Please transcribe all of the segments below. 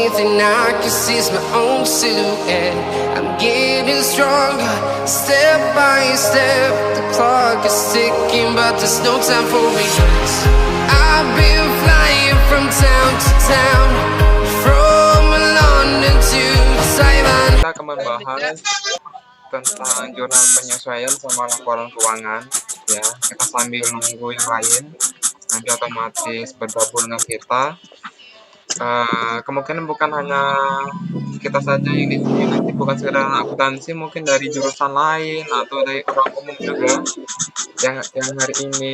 only thing I can see is my own silhouette. I'm getting stronger, step by step. The clock is ticking, but there's no time for regrets. I've been flying from town to town, from London to Taiwan. Kita akan membahas tentang jurnal penyesuaian sama laporan keuangan, ya. Kita sambil nunggu yang lain, nanti otomatis bergabung dengan kita. Kemungkinan bukan hanya kita saja yang di sini, nanti bukan sekedar akuntansi, mungkin dari jurusan lain atau dari orang umum juga yang hari ini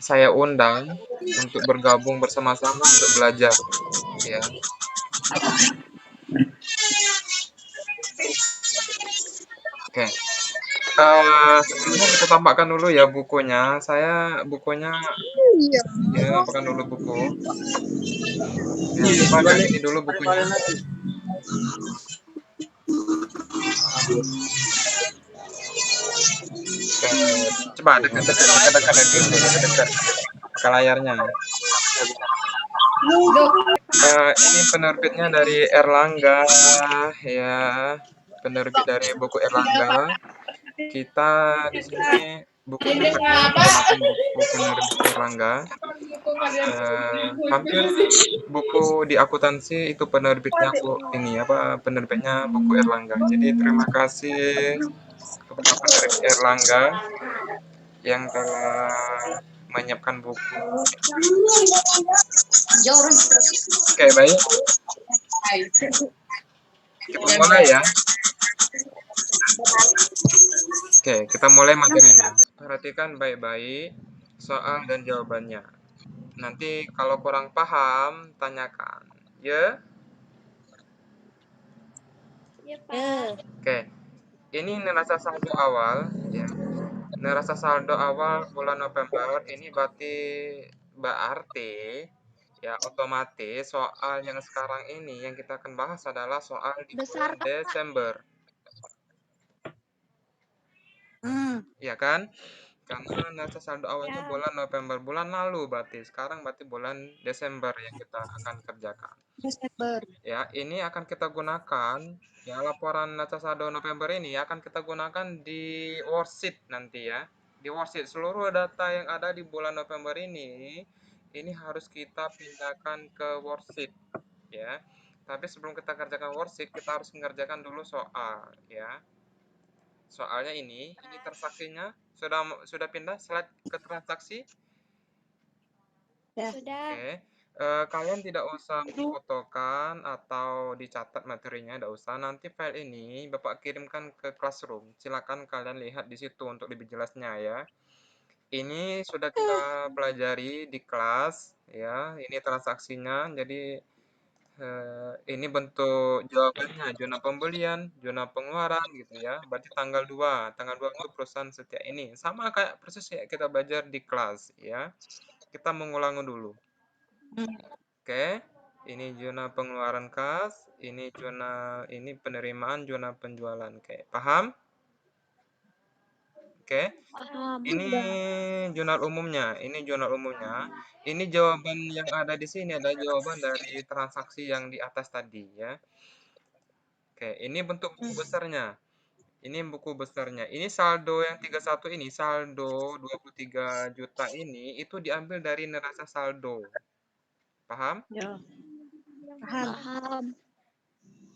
saya undang untuk bergabung bersama-sama untuk belajar, ya. Oke. Sebelumnya kita tampakkan dulu ya bukunya. Bukunya ya tampakkan dulu buku. Ya, coba lihat ini dulu bukunya. Oke, coba dekat ke layarnya. Ini penerbitnya dari Erlangga, ya, penerbit dari buku Erlangga. Kita di sini buku menggunakan buku penerbit Erlangga. Hampir buku di akuntansi itu penerbitnya penerbitnya buku Erlangga. Jadi terima kasih kepada penerbit Erlangga yang telah menyiapkan buku. Oke, baik. Kita mulai ya. Oke, kita mulai materinya. Perhatikan baik-baik soal dan jawabannya. Nanti kalau kurang paham, tanyakan. Ya? Ya, Pak. Oke. Ini neraca saldo awal, ya. Neraca saldo awal bulan November ini berarti ya otomatis soal yang sekarang ini yang kita akan bahas adalah soal di bulan Desember. Ya kan? Karena neraca saldo awal itu bulan November, bulan lalu berarti. Sekarang berarti bulan Desember yang kita akan kerjakan. Desember. Ya, ini akan kita gunakan ya laporan neraca saldo November ini akan kita gunakan di worksheet nanti ya. Di worksheet seluruh data yang ada di bulan November ini harus kita pindahkan ke worksheet ya. Tapi sebelum kita kerjakan worksheet, kita harus mengerjakan dulu soal ya. Soalnya ini transaksinya sudah pindah slide ke transaksi? Ya. Sudah. Oke. Kalian tidak usah memfotokan atau dicatat materinya, tidak usah. Nanti file ini Bapak kirimkan ke Classroom. Silakan kalian lihat di situ untuk lebih jelasnya ya. Ini sudah kita pelajari di kelas ya. Ini transaksinya. Jadi ini bentuk jawabannya, zona pembelian, zona pengeluaran gitu ya. Berarti tanggal 2 itu perusahaan setia ini. Sama kayak persis ya kita belajar di kelas ya. Kita mengulangi dulu. Oke, ini zona pengeluaran kas, ini penerimaan, zona penjualan. Oke, paham? Oke. Ini jurnal umumnya, Ini jawaban yang ada di sini adalah jawaban dari transaksi yang di atas tadi ya. Oke, ini bentuk buku besarnya. Ini buku besarnya. Ini saldo yang 31 ini, saldo 23 juta ini itu diambil dari neraca saldo. Paham? Ya. Paham.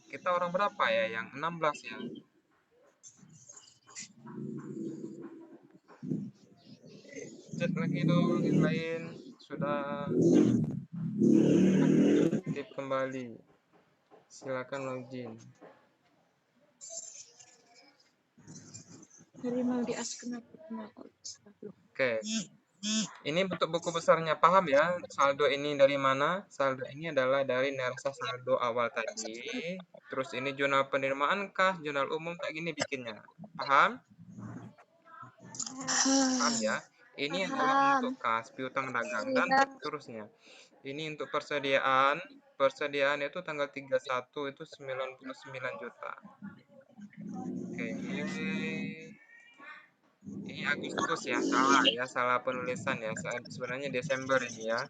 Kita orang berapa ya? Yang 16 ya. Chat lagi dong yang lain. Sudah aktif kembali. Silakan login. Oke. Ini bentuk buku besarnya, paham ya? Saldo ini dari mana? Saldo ini adalah dari neraca saldo awal tadi. Terus ini jurnal penerimaan kah? Jurnal umum kayak gini bikinnya. Paham? Paham ya? Ini adalah untuk kas, piutang dagang, dan seterusnya. Ini untuk persediaan. Persediaan itu tanggal 31 itu 99 juta. Oke. Ini Agustus ya, salah penulisan ya. Sebenarnya Desember ini ya.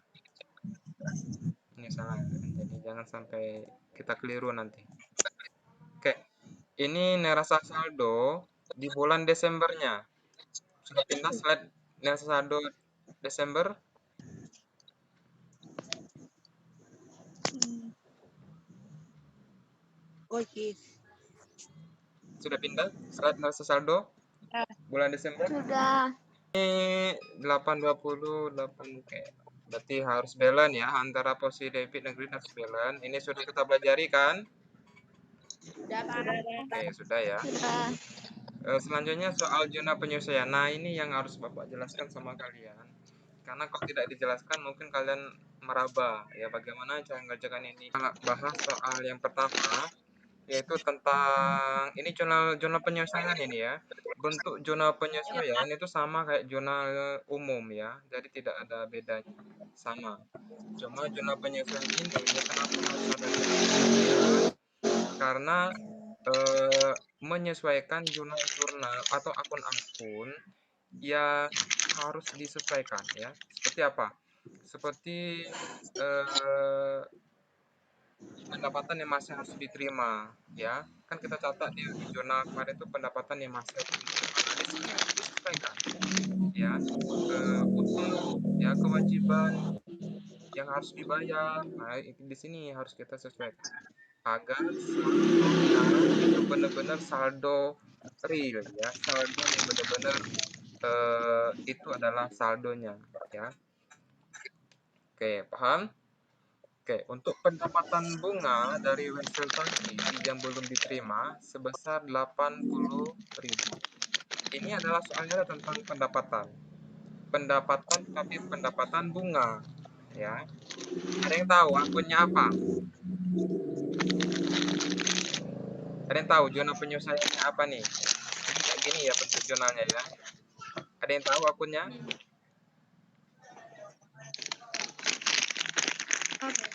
Ini salah. Jadi jangan sampai kita keliru nanti. Oke, ini neraca saldo di bulan Desembernya. Sudah pindah slide neraca saldo Desember? Oke. Sudah pindah slide neraca saldo bulan Desember? Sudah. Ini 820, 8 oke. Berarti harus balance ya, antara posisi debit dan kredit harus balance. Ini sudah kita pelajari kan? Sudah, Pak. Oke, sudah ya. Sudah. Selanjutnya soal zona penyesuaian. Nah, ini yang harus Bapak jelaskan sama kalian. Karena kalau tidak dijelaskan mungkin kalian meraba ya bagaimana cara mengerjakan ini. Kita bahas soal yang pertama yaitu tentang ini zona penyesuaian ini ya. Bentuk zona penyesuaian itu sama kayak zona umum ya. Jadi tidak ada bedanya. Sama. Cuma zona penyesuaian ini kenapa harus ada zona penyesuaian? Karena menyesuaikan jurnal-jurnal atau akun-akun yang harus disesuaikan ya. Seperti apa? Seperti pendapatan yang masih harus diterima ya. Kan kita catat di jurnal kemarin itu pendapatan yang masih harus diterima. Nah, di sini harus disesuaikan ya. Utang ya, kewajiban yang harus dibayar. Nah, itu di sini harus kita sesuaikan agar saldonya itu benar-benar saldo real ya, saldo yang benar-benar itu adalah saldonya ya. Oke, paham? Oke, untuk pendapatan bunga dari wesel tadi yang belum diterima sebesar 80.000. Ini adalah soalnya tentang pendapatan. Pendapatan tapi pendapatan bunga ya. Ada yang tahu akunnya apa? Ada yang tahu zona penyelesaiannya apa nih? Ini kayak gini ya bentuk jurnalnya ya. Ada yang tahu akunnya?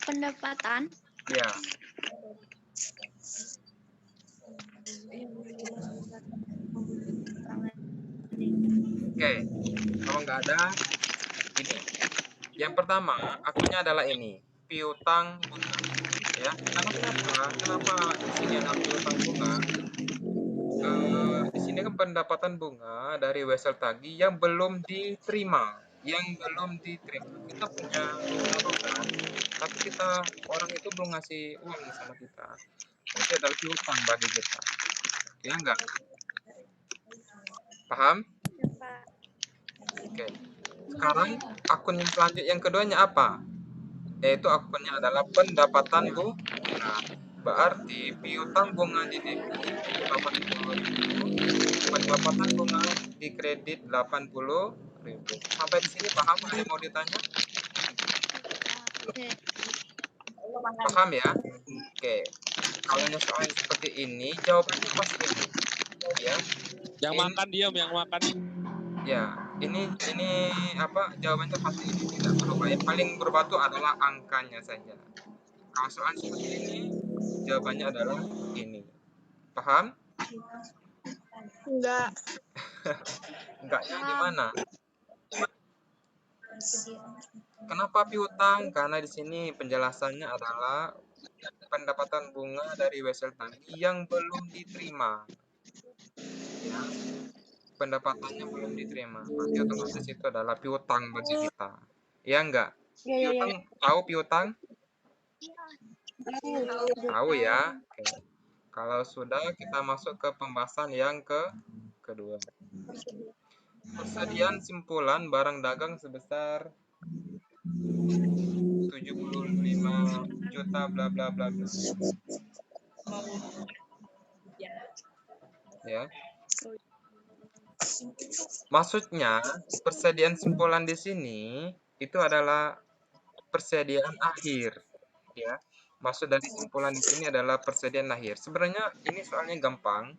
Pendapatan. Ya. Oke, kalau nggak ada, ini. Yang pertama, akunnya adalah ini, piutang bunga. Ya, karena kenapa di sini ada piutang bunga? Di sini kan pendapatan bunga dari wesel tagih yang belum diterima, Kita punya penyaluran, tapi orang itu belum ngasih uang sama kita. Berarti adalah piutang bagi kita. Ya enggak? Paham? Ya, Pak. Oke. Sekarang akun yang selanjutnya yang keduanya apa? Yaitu akunnya adalah pendapatan bunga. Berarti piutang bunga di debit itu 80.000, pendapatan bunga di kredit 80.000. Sampai di sini paham? Ada yang mau ditanya? Oke. Paham ya? Oke. Kalau soal seperti ini, jawabannya pasti ini. Ya. Yang makan diam, yang makan. Ya, ini apa jawabannya pasti ini tidak berubah. Yang paling berubah itu adalah angkanya saja. Kalau soal seperti ini, jawabannya adalah ini. Paham? Enggak. Enggaknya gimana? Kenapa piutang? Karena di sini penjelasannya adalah pendapatan bunga dari wesel tagih yang belum diterima. Ya. Pendapatannya belum diterima. Berarti otomatis itu adalah piutang bagi kita. Ya enggak? Piutang, tahu piutang? Tahu ya? Oke. Kalau sudah, kita masuk ke pembahasan yang kedua. Persediaan simpulan barang dagang sebesar 75 juta bla bla bla bla. Ya. Maksudnya, persediaan simpulan di sini itu adalah persediaan akhir, ya. Maksud dari simpulan di sini adalah persediaan akhir. Sebenarnya ini soalnya gampang.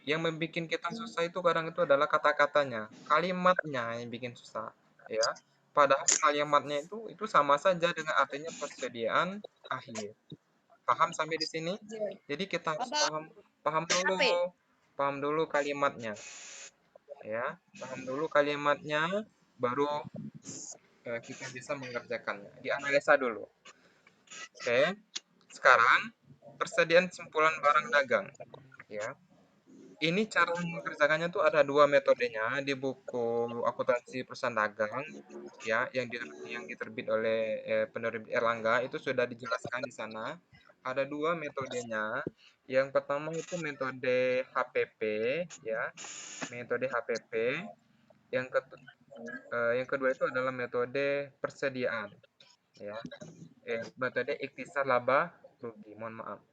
Yang membuat kita susah itu kadang itu adalah kata-katanya, kalimatnya yang bikin susah, ya. Padahal kalimatnya itu sama saja dengan artinya persediaan akhir. Paham sampai di sini? Jadi kita harus paham dulu kalimatnya, ya. Paham dulu kalimatnya, baru kita bisa mengerjakannya. Dianalisa dulu. Oke. Sekarang persediaan simpulan barang dagang, ya. Ini cara mengerjakannya tuh ada dua metodenya di buku akuntansi perusahaan dagang, ya, yang diterbit oleh penerbit Erlangga itu sudah dijelaskan di sana. Ada dua metodenya. Yang pertama itu metode HPP, ya, metode HPP. Yang kedua itu adalah metode persediaan, ya, metode ikhtisar laba rugi. Mohon maaf.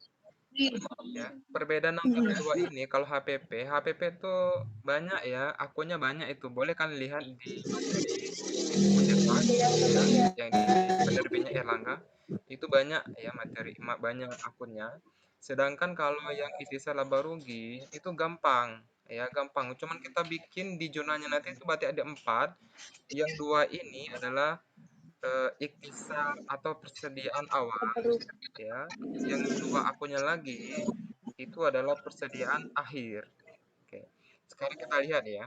Ya, perbedaan antara dua ini kalau HPP itu banyak ya, akunnya banyak itu. Boleh kalian lihat di buku cetak ya, yang di penerbitnya Erlangga. Itu banyak ya banyak akunnya. Sedangkan kalau yang ikhtisar laba rugi itu gampang ya, gampang. Cuman kita bikin di jurnalnya nanti itu berarti ada 4. Yang dua ini adalah ikhtisar atau persediaan awal ya. Yang dua akunnya lagi itu adalah persediaan akhir. Oke. Sekarang kita lihat ya.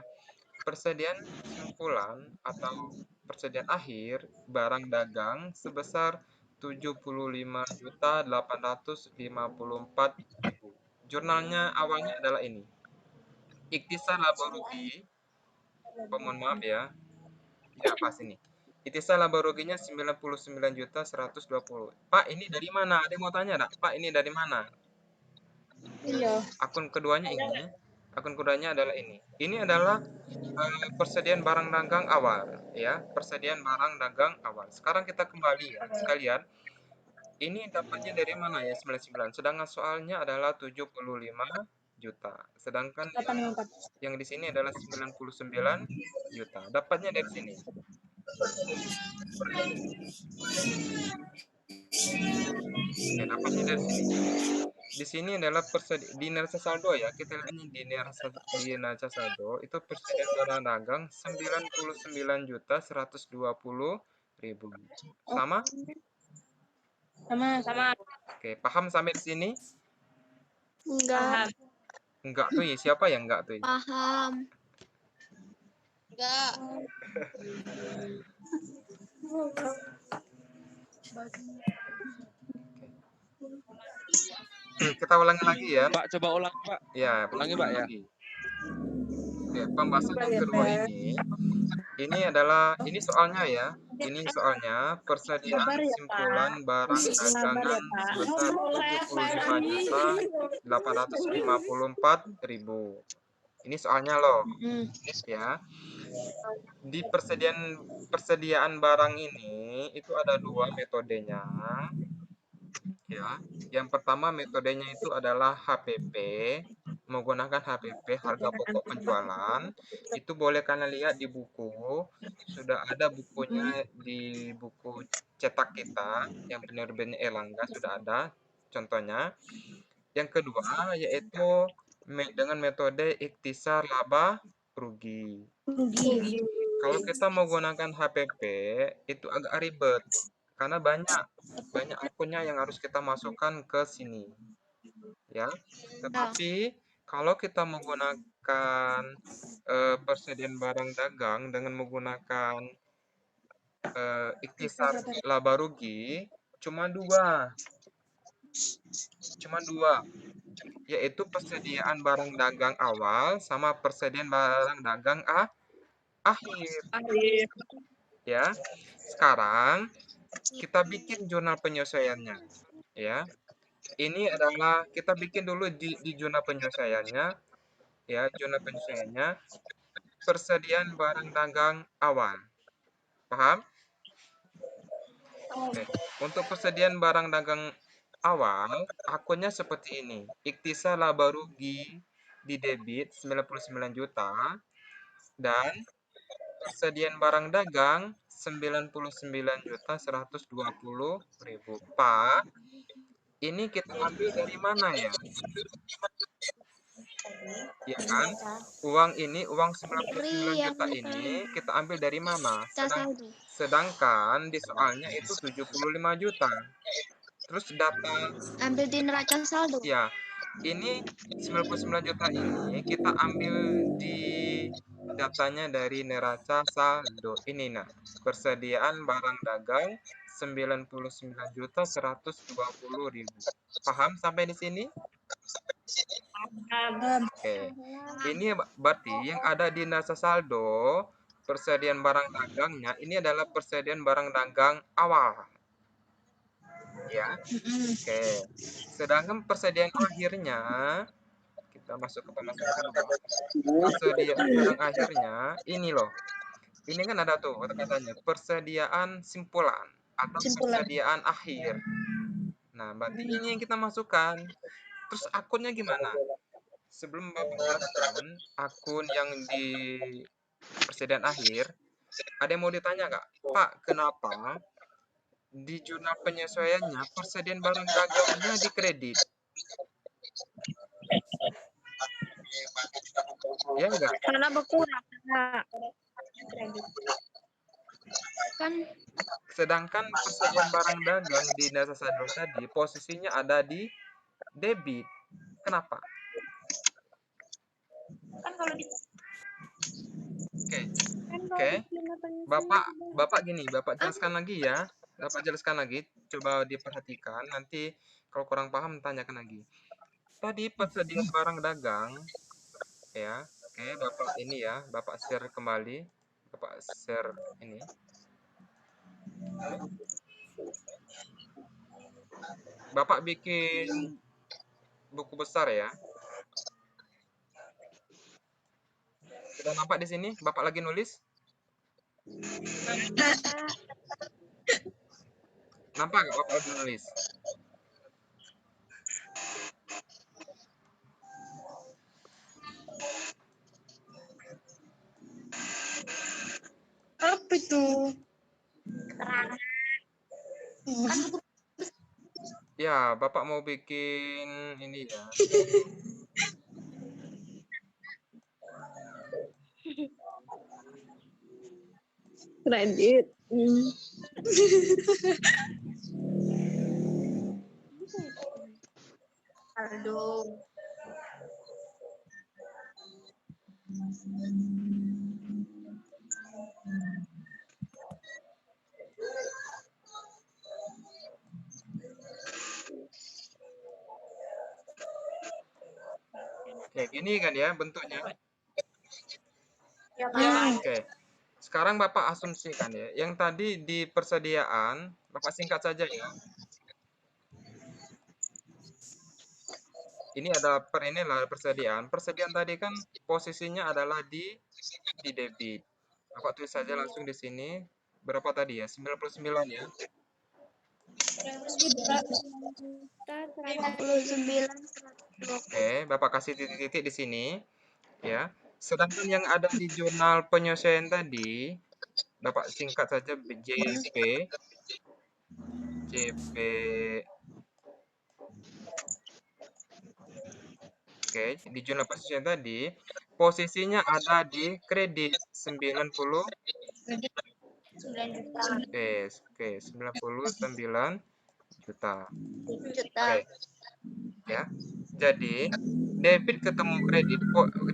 Persediaan simpulan atau persediaan akhir barang dagang sebesar 75.854.000. Jurnalnya awalnya adalah ini. Ikhtisar laba rugi, mohon maaf ya. Ya, pas ini. Ikhtisar laba ruginya 99.120. Pak, ini dari mana? Ada yang mau tanya enggak? Pak, ini dari mana? Iya. Akun keduanya ini. Akun keduanya adalah ini. Ini adalah persediaan barang dagang awal, ya. Persediaan barang dagang awal. Sekarang kita kembali ya, sekalian. Ini dapatnya dari mana ya 99? Sedangkan soalnya adalah 75 juta. Sedangkan yang di sini adalah 99 juta. Dapatnya dari sini. Dapatnya dari sini. Di sini adalah di neraca saldo ya. Kita lihat di neraca saldo itu persediaan barang dagang 99.120.000. Sama? Sama. Oke, paham sampai di sini? Enggak. Enggak tuh ya, siapa yang enggak tuh? Paham. Enggak. Kita ulangi lagi ya. Pak, coba ulang, Pak. Ya, Ulangi, Pak, ya. Oke, pembahasan yang kedua ini adalah soalnya ya. Ini soalnya persediaan simpulan barang dagangan sebesar 75.854.000. Ini soalnya loh. Ya. Di persediaan barang ini itu ada dua metodenya. Ya. Yang pertama metodenya itu adalah HPP, menggunakan HPP, harga pokok penjualan. Itu boleh kalian lihat di buku, sudah ada bukunya di buku cetak kita yang penerbitnya Erlangga, sudah ada contohnya. Yang kedua yaitu dengan metode ikhtisar laba rugi. Kalau kita menggunakan HPP itu agak ribet karena banyak akunnya yang harus kita masukkan ke sini. Ya. Tetapi kalau kita menggunakan persediaan barang dagang dengan menggunakan ikhtisar laba rugi cuma dua, yaitu persediaan barang dagang awal sama persediaan barang dagang akhir. Ya. Sekarang kita bikin jurnal penyesuaiannya. Ya. Ini adalah kita bikin dulu di jurnal penyesuaiannya. Ya, jurnal penyesuaiannya persediaan barang dagang awal. Paham? Oke. Untuk persediaan barang dagang awal, akunnya seperti ini. Ikhtisar laba rugi di debit 99 juta dan persediaan barang dagang 99.120.000. Pak, ini kita ambil dari mana ya? Ya kan? Uang 99 juta ini kita ambil dari mana? Sedangkan di soalnya itu 75 juta. Terus data ambil di neraca saldo. ya, Ini 99 juta ini kita ambil di datanya dari neraca saldo. Ini nah, persediaan barang dagang 99.120.000. Paham sampai di sini? Oke. Ini berarti yang ada di neraca saldo persediaan barang dagangnya ini adalah persediaan barang dagang awal. Ya. Oke. Sedangkan persediaan akhirnya kita masuk ke pemasaran dulu. Persediaan barang akhirnya ini loh. Ini kan ada tuh kata-katanya persediaan simpulan atau persediaan akhir. Nah, berarti ini yang kita masukkan. Terus akunnya gimana? Sebelum Bapak jelaskan akun yang di persediaan akhir, ada yang mau ditanya nggak? Pak, kenapa di jurnal penyesuaiannya persediaan barang dagangnya dikredit? Ya enggak? Karena berkurang. Kan Sedangkan persediaan barang dagang di neraca saldo tadi posisinya ada di debit. Kenapa? Oke. Oke. Bapak gini, Bapak jelaskan lagi ya. Bapak jelaskan lagi, coba diperhatikan. Nanti kalau kurang paham tanyakan lagi. Tadi persediaan barang dagang ya. Oke, Bapak ini ya, Bapak share kembali. Bapak share ini. Oke. Bapak bikin buku besar ya. Sudah nampak di sini? Bapak lagi nulis? Nampak nggak Bapak lagi nulis? apa itu? Ya, Bapak mau bikin ini ya. Kredit. Saldo. Kayak gini kan ya bentuknya. Ya, Oke. Sekarang Bapak asumsikan ya. Yang tadi di persediaan, Bapak singkat saja ya. Ini ada inilah persediaan. Persediaan tadi kan posisinya adalah di debit. Bapak tulis saja langsung di sini. Berapa tadi ya? 99 ya. 39. Oke, Bapak kasih titik-titik di sini ya. Sedangkan yang ada di jurnal penyesuaian tadi, Bapak singkat saja JP JP. Oke, di jurnal penyesuaian tadi posisinya ada di kredit 90. Oke, 99 juta. Oke, ya. Jadi debit ketemu kredit,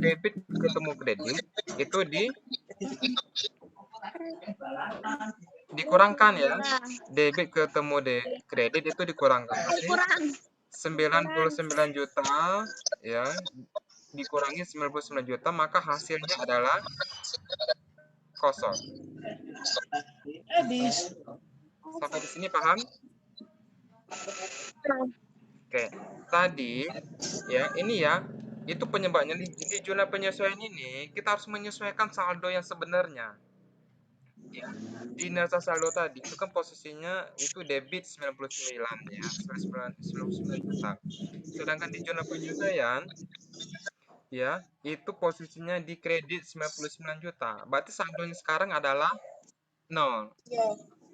debit ketemu kredit itu dikurangkan ya. Debit ketemu kredit itu dikurangkan. Berarti Kurang. 99 juta ya dikurangi 99 juta maka hasilnya adalah kosong. Sampai di sini paham? Oke, tadi ya ini ya itu penyebabnya di zona penyesuaian ini kita harus menyesuaikan saldo yang sebenarnya. Ya, di neraca saldo tadi itu kan posisinya itu debit 99 ya, 99 juta. Sedangkan di zona penyesuaian ya, itu posisinya di kredit 99 juta. Berarti saldonya sekarang adalah 0.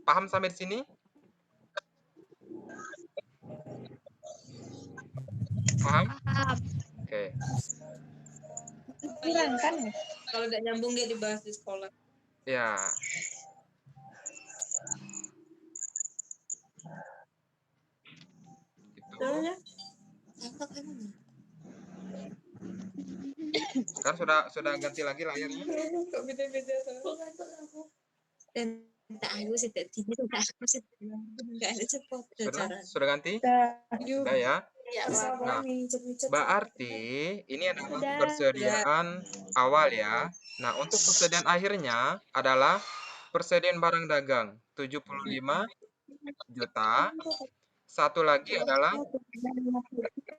Paham sampai di sini? Paham? Oke. Kurang kan? Kalau nggak nyambung dia dibahas di sekolah. Ya. Itu. Kan sudah ganti lagi layarnya. Kok beda-beda tuh? Dan tak aku sih tak tidur tak aku sih nggak ada cepat Sudah ganti? Video Sudah ya. Ya, Nah, micet-micet. berarti ini adalah Udah. persediaan awal ya. Nah, untuk persediaan akhirnya adalah persediaan barang dagang 75 juta. Satu lagi adalah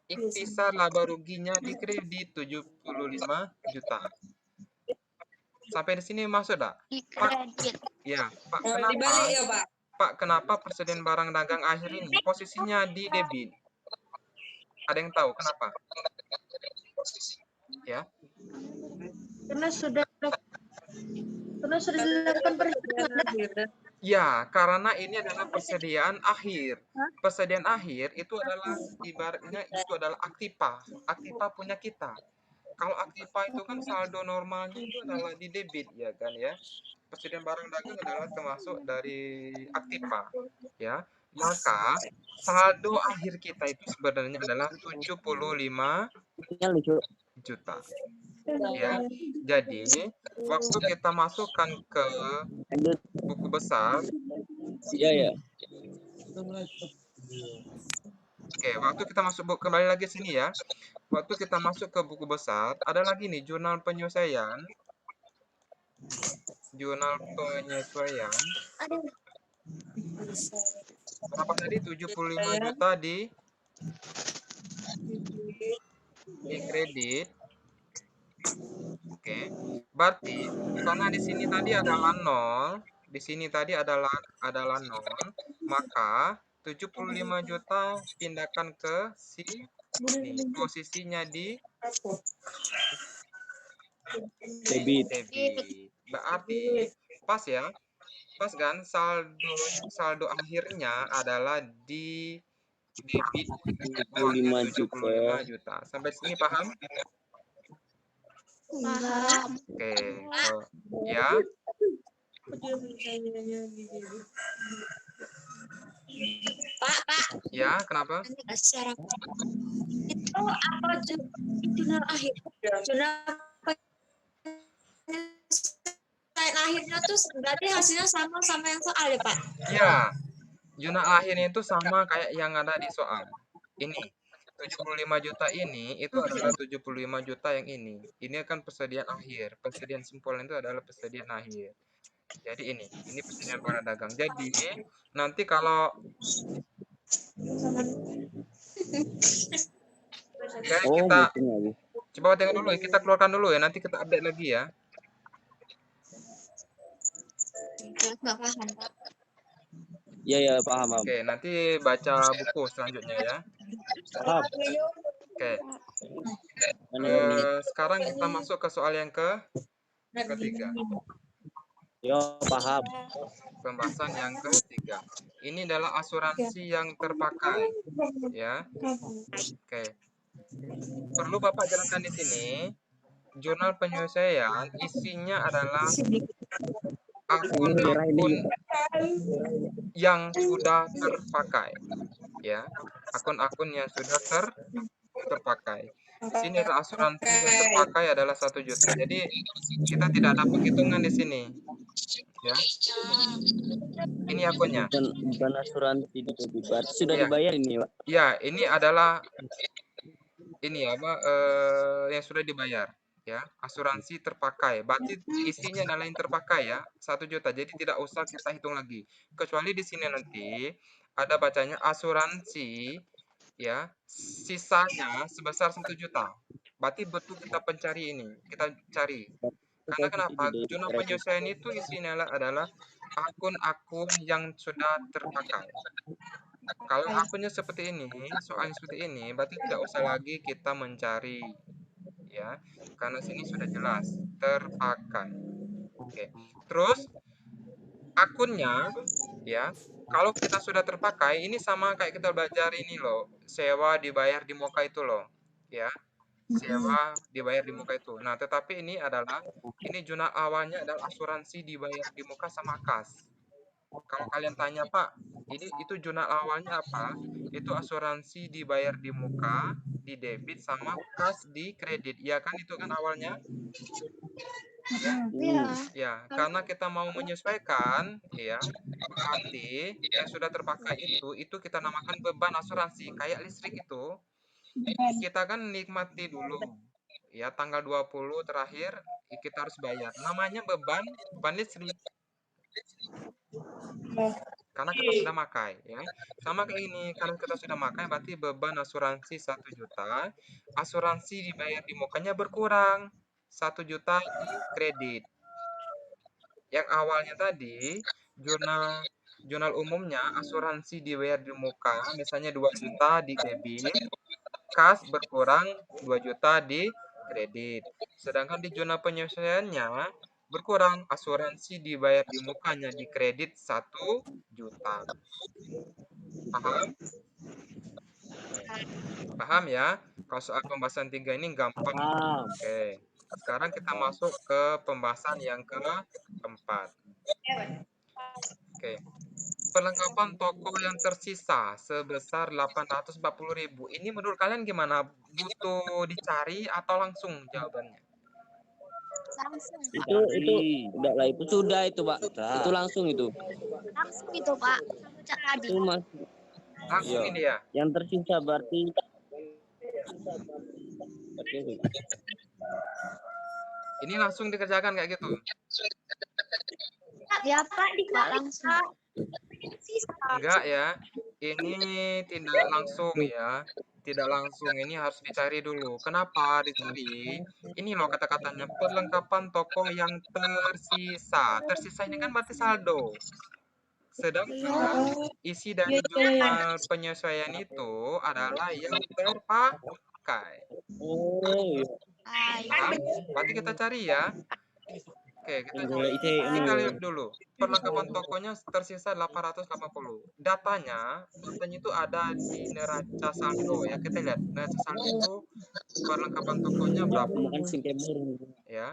ikhtisar laba ruginya di kredit 75 juta. Sampai di sini masuk tak? Di kredit. Ya, Pak, Dibalik ya, Pak. Pak, kenapa persediaan barang dagang akhir ini posisinya di debit? Ada yang tahu kenapa? Ya. Karena sudah dilakukan perhitungan. Ya, karena ini adalah persediaan akhir. Persediaan akhir itu adalah ibaratnya itu adalah aktiva. Aktiva punya kita. Kalau aktiva itu kan saldo normalnya itu adalah di debit ya kan ya. Persediaan barang dagang adalah termasuk dari aktiva ya. Maka saldo akhir kita itu sebenarnya adalah 75 juta. Ya. Jadi, waktu kita masukkan ke buku besar, Iya. oke, waktu kita masuk kembali lagi sini ya. Waktu kita masuk ke buku besar, ada lagi nih jurnal penyesuaian. Jurnal penyesuaian. Berapa tadi? 75 juta di kredit. Oke. Berarti karena di sini tadi adalah 0, di sini tadi adalah 0, maka 75 juta pindahkan ke sini. Posisinya di Debit. Berarti pas ya. Pas kan saldo akhirnya adalah di debit 75 juta. Sampai sini paham? Paham. Oke. Ya. Pak Ya, kenapa? secara itu apa jurnal akhir jurnal akhirnya tuh berarti hasilnya sama yang soal ya Pak? Ya, jurnal akhirnya itu sama kayak yang ada di soal. Ini 75 juta ini itu adalah 75 juta yang ini. Ini akan persediaan akhir. Persediaan simpulan itu adalah persediaan akhir. Jadi ini persediaan barang dagang. Jadi nanti kalau kita coba tengok dulu ya, kita keluarkan dulu ya, nanti kita update lagi ya. Nggak paham Pak. Iya, paham. Oke, nanti baca buku selanjutnya ya. Paham. Oke. Sekarang kita masuk ke soal yang ketiga. Yo, paham. Pembahasan yang ketiga. Ini adalah asuransi yang terpakai, ya. Oke. Perlu Bapak jelaskan di sini. Jurnal penyesuaian isinya adalah akun-akun yang sudah terpakai, ya. Akun-akun yang sudah terpakai. Di sini adalah asuransi yang terpakai adalah 1 juta. Jadi kita tidak ada penghitungan di sini. Ya. Ini akunnya. Bukan asuransi di debit. Berarti sudah dibayar ini, Pak. Ya, ini adalah yang sudah dibayar, ya. Asuransi terpakai. Berarti isinya adalah yang terpakai ya, 1 juta. Jadi tidak usah kita hitung lagi. Kecuali di sini nanti ada bacanya asuransi ya, sisanya sebesar 1 juta. Berarti betul kita pencari ini. Kita cari. Karena kenapa? Jurnal penyesuaian itu isinya adalah akun-akun yang sudah terpakai. Kalau akunnya seperti ini, soalnya seperti ini, berarti tidak usah lagi kita mencari, ya, karena sini sudah jelas terpakai. Oke, terus akunnya, ya, kalau kita sudah terpakai, ini sama kayak kita belajar ini loh, sewa dibayar di muka itu loh, ya, sewa dibayar di muka itu. Nah, tetapi ini jurnal awalnya adalah asuransi dibayar di muka sama kas. Kalau kalian tanya, Pak, itu jurnal awalnya apa? Itu asuransi dibayar di muka, di debit, sama kas di kredit. Ya kan, itu kan awalnya? Iya. Ya, karena kita mau menyesuaikan, ya, berarti yang sudah terpakai itu kita namakan beban asuransi. Kayak listrik itu, kita kan nikmati dulu. Ya, tanggal 20 terakhir kita harus bayar. Namanya beban listrik. Karena kita sudah makai, ya. Sama kayak ini, karena kita sudah makai berarti beban asuransi 1 juta, asuransi dibayar di mukanya berkurang 1 juta di kredit. Yang awalnya tadi jurnal umumnya asuransi dibayar di muka, misalnya 2 juta di debit, kas berkurang 2 juta di kredit. Sedangkan di jurnal penyesuaiannya berkurang, asuransi dibayar di mukanya di kredit 1 juta. Paham? Paham ya? Kalau soal pembahasan 3 ini gampang. Paham. Oke. Sekarang kita masuk ke pembahasan yang keempat. Oke. Perlengkapan toko yang tersisa sebesar 840.000. Ini menurut kalian gimana? Butuh dicari atau langsung jawabannya? Langsung, Pak. Itu udah lah, itu sudah itu, Pak. Itu langsung itu. Langsung itu, Pak. Cak tadi. Itu Mas. Langsung Iya. ini ya. Yang tersisa berarti Ini langsung dikerjakan kayak gitu. Ya, Pak, Pak langsung. Enggak ya. Ini tidak langsung ya. Tidak langsung, ini harus dicari dulu. Kenapa dicari? Ini loh kata-katanya, perlengkapan toko yang tersisa. Tersisa ini kan berarti saldo. Sedangkan isi dari jurnal penyesuaian itu adalah yang terpakai. oh, Paham? Berarti kita cari ya. Oke, kita lihat dulu. Perlengkapan tokonya tersisa 880. Datanya itu ada di neraca saldo ya. Kita lihat neraca saldo itu perlengkapan tokonya berapa? makan singkemur. Ya.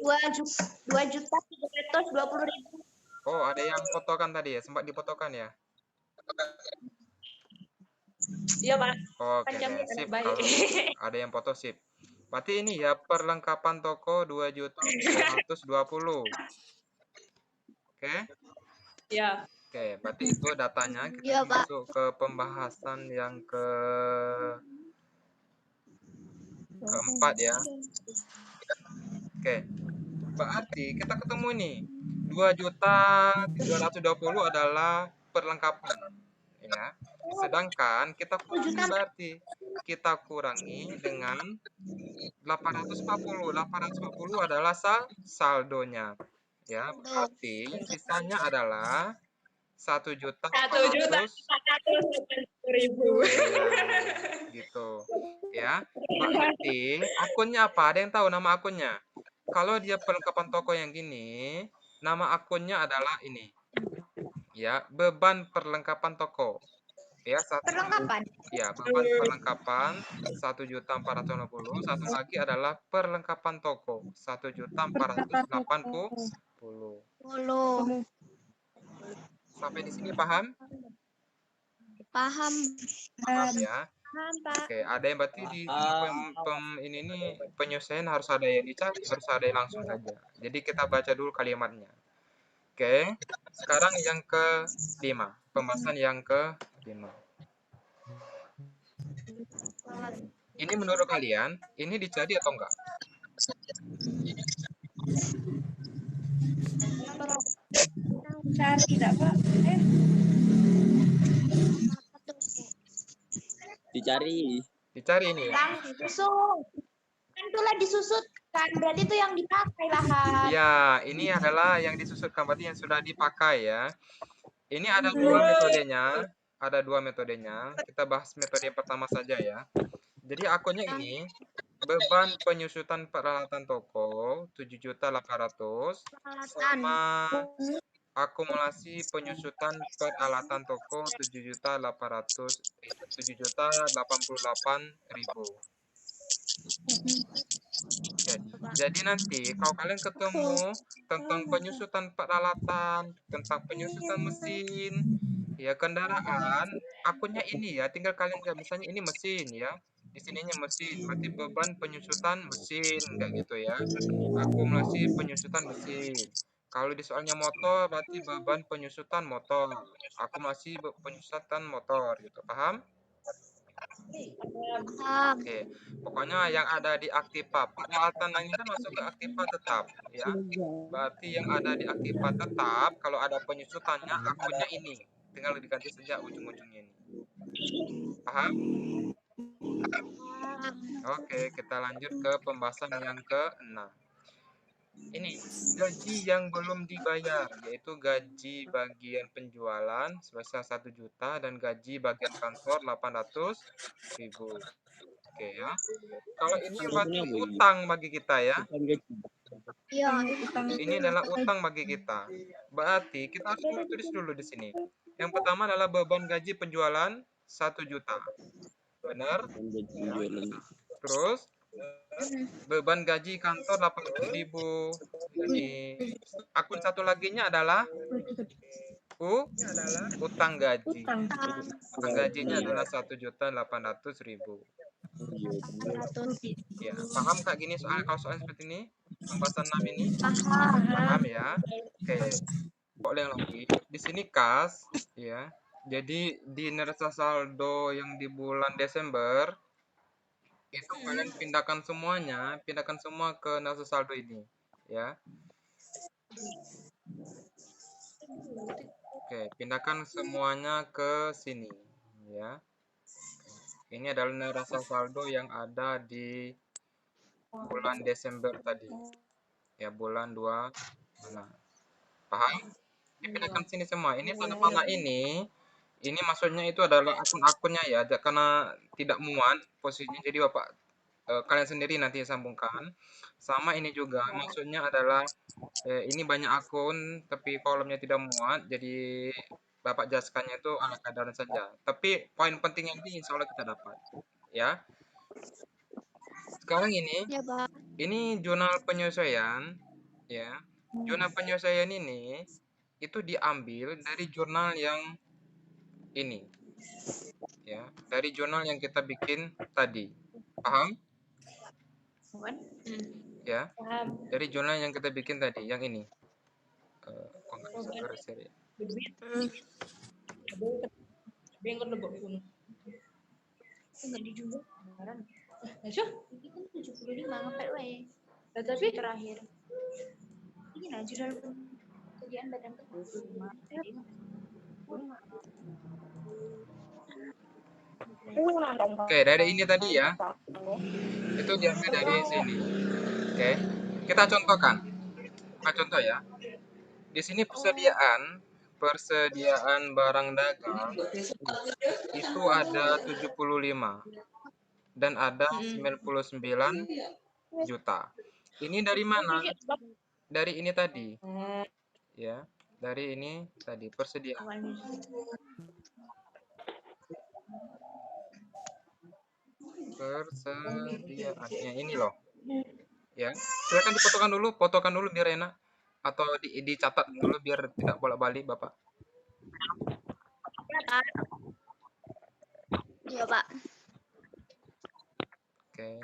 2.320.000. Oh, ada yang fotokan tadi ya, sempat difotokan ya. Iya, Pak. Oke, Kan jamnya sip. baik. Kalau ada yang foto sip. Berarti ini ya perlengkapan toko 2.320. Oke. Iya. Oke, berarti itu datanya. Kita Iya, Pak. masuk ke pembahasan yang keempat ya. Oke. Berarti kita ketemu nih. 2.320 adalah perlengkapan. Ya. Sedangkan kita kurangi berarti kita kurangi dengan 840. 840 adalah saldonya. Ya, berarti sisanya adalah 1.480.000. Gitu. Ya. Berarti akunnya apa? Ada yang tahu nama akunnya? Kalau dia perlengkapan toko yang gini, nama akunnya adalah ini. Ya, beban perlengkapan toko. Ya, Perlengkapan. Ya, beban perlengkapan 1.480. Satu lagi adalah perlengkapan toko 1.480. Sampai di sini paham? Paham. Paham ya? Paham, Pak. Oke, ada yang berarti di ini nih penyesuaian harus ada yang dicari, harus ada yang langsung saja. Jadi kita baca dulu kalimatnya. Oke, sekarang yang ke-5, pembahasan yang ke-5. Ini menurut kalian, ini dicari atau enggak? Cari tidak, Pak? Dicari. Dicari ini ya? Yang disusut. Kan itulah disusutkan. Berarti itu yang dipakai lah. Ya, ini adalah yang disusutkan, berarti yang sudah dipakai ya. Ini ada dua metodenya. Ada dua metodenya. Kita bahas metode yang pertama saja ya. Jadi akunnya ini, beban penyusutan peralatan toko 7.800.000 sama akumulasi penyusutan peralatan toko 7.088.000. Oke. Jadi nanti kalau kalian ketemu tentang penyusutan peralatan, tentang penyusutan mesin, ya kendaraan, akunnya ini ya, tinggal kalian misalnya ini mesin ya, di sininya mesin, berarti beban penyusutan mesin kayak gitu ya. Akumulasi penyusutan mesin. Kalau di soalnya motor, berarti beban penyusutan motor. Akumulasi penyusutan motor gitu, paham? Paham. Oke, pokoknya yang ada di aktiva peralatan ini kan masuk ke aktiva tetap ya. Berarti yang ada di aktiva tetap kalau ada penyusutannya akunnya ini. Tinggal diganti saja ujung-ujungnya ini. Paham? Oke, kita lanjut ke pembahasan yang ke-6. Ini gaji yang belum dibayar, yaitu gaji bagian penjualan sebesar 1 juta dan gaji bagian kantor 800.000. Oke ya. Kalau ini berarti utang bagi kita ya. Bukan gaji. Iya. Ini adalah utang bagi kita. Berarti kita harus tulis dulu di sini. Yang pertama adalah beban gaji penjualan 1 juta. Benar? Bukan gaji penjualan. Terus beban gaji kantor 800.000. Ini akun satu laginya adalah utang gaji. Utang gajinya adalah 1.800.000. Ya, paham Kak gini kalau soal seperti ini? Pembahasan 6 ini? Paham ya? Oke. Boleh lagi. Di sini kas ya. Jadi di neraca saldo yang di bulan Desember itu kalian pindahkan semua ke neraca saldo ini ya. Oke, pindahkan semuanya ke sini ya. Ini adalah neraca saldo yang ada di bulan Desember tadi. Ya, bulan 2. Nah, paham? Dipindahkan sini semua. Ini tanda panah ini maksudnya itu adalah akun-akunnya ya, karena tidak muat posisinya. Jadi Bapak kalian sendiri nanti sambungkan. Sama ini juga maksudnya adalah ini banyak akun tapi kolomnya tidak muat, jadi Bapak jelaskannya itu ala kadaran saja. Tapi poin pentingnya ini insya Allah kita dapat. Ya. Sekarang Ya, Pak. ini jurnal penyesuaian. Ya. Jurnal penyesuaian ini itu diambil dari jurnal yang ini. Ya, dari jurnal yang kita bikin tadi. Paham? Ya. Dari jurnal yang kita bikin tadi, yang ini. Kok nggak bisa beresir ya? Enggak dijual. Ayo, Ini kan 75 ngepet wae. tapi Terakhir. Ini nah jurnal kerjaan badan kan 75. Oke, dari ini tadi ya. Itu diambil dari sini. Oke. Kita contohkan. Kita contoh ya. Di sini persediaan barang dagang itu ada 75 dan ada 99 juta. Ini dari mana? Dari ini tadi. Ya, dari ini tadi persediaan. Persediaannya ini loh. Ya, silakan fotokan dulu biar enak, atau dicatat dulu biar tidak bolak-balik Bapak. Iya, Pak. Oke.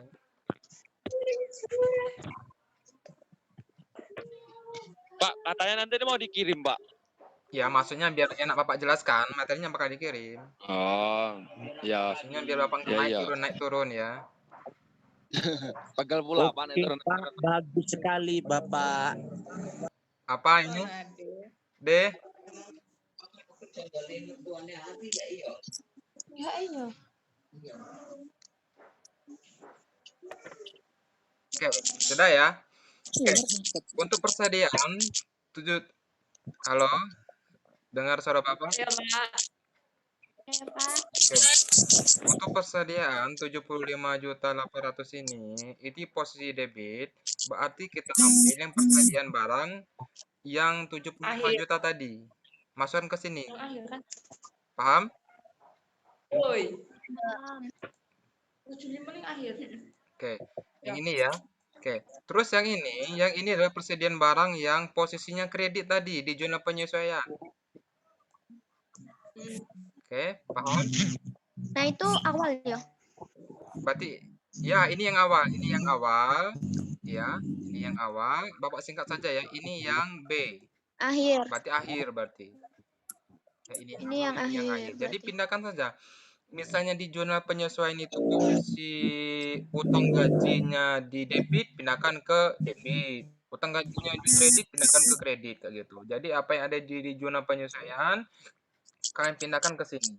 Pak, katanya nanti mau dikirim, Pak. Ya, maksudnya biar enak Bapak jelaskan, materinya bakal dikirim. Oh, ya. Maksudnya biar Bapak naik turun ya. Pegal pula, Pak. Pak, bagus sekali, Bapak. Apa ini? D. Ya, iya. Oke, sudah ya. Oke. Untuk persediaan 7. Halo. Dengar suara Bapak? ya, Pak. Ya, Pak. Oke. Untuk persediaan 75.800.000 ini posisi debit, berarti kita ambil yang persediaan barang yang 75 juta tadi. Masukkan ke sini. Yang akhir kan. Paham? Woi. 75 yang akhir. Oke. Yang ini ya. Oke, terus yang ini adalah persediaan barang yang posisinya kredit tadi di zona penyesuaian. Oke, paham? Nah, itu awal ya. Berarti ya ini yang awal, ya, ini yang awal. Bapak singkat saja ya. Ini yang B. Akhir. Berarti akhir berarti. Ya, ini Ini yang ini yang akhir akhir. Jadi berarti. pindahkan saja. Misalnya di zona penyesuaian itu posisi utang gajinya di debit, pindahkan ke debit. Utang gajinya di kredit, pindahkan ke kredit kayak gitu. Jadi apa yang ada di zona penyesuaian, kalian pindahkan ke sini.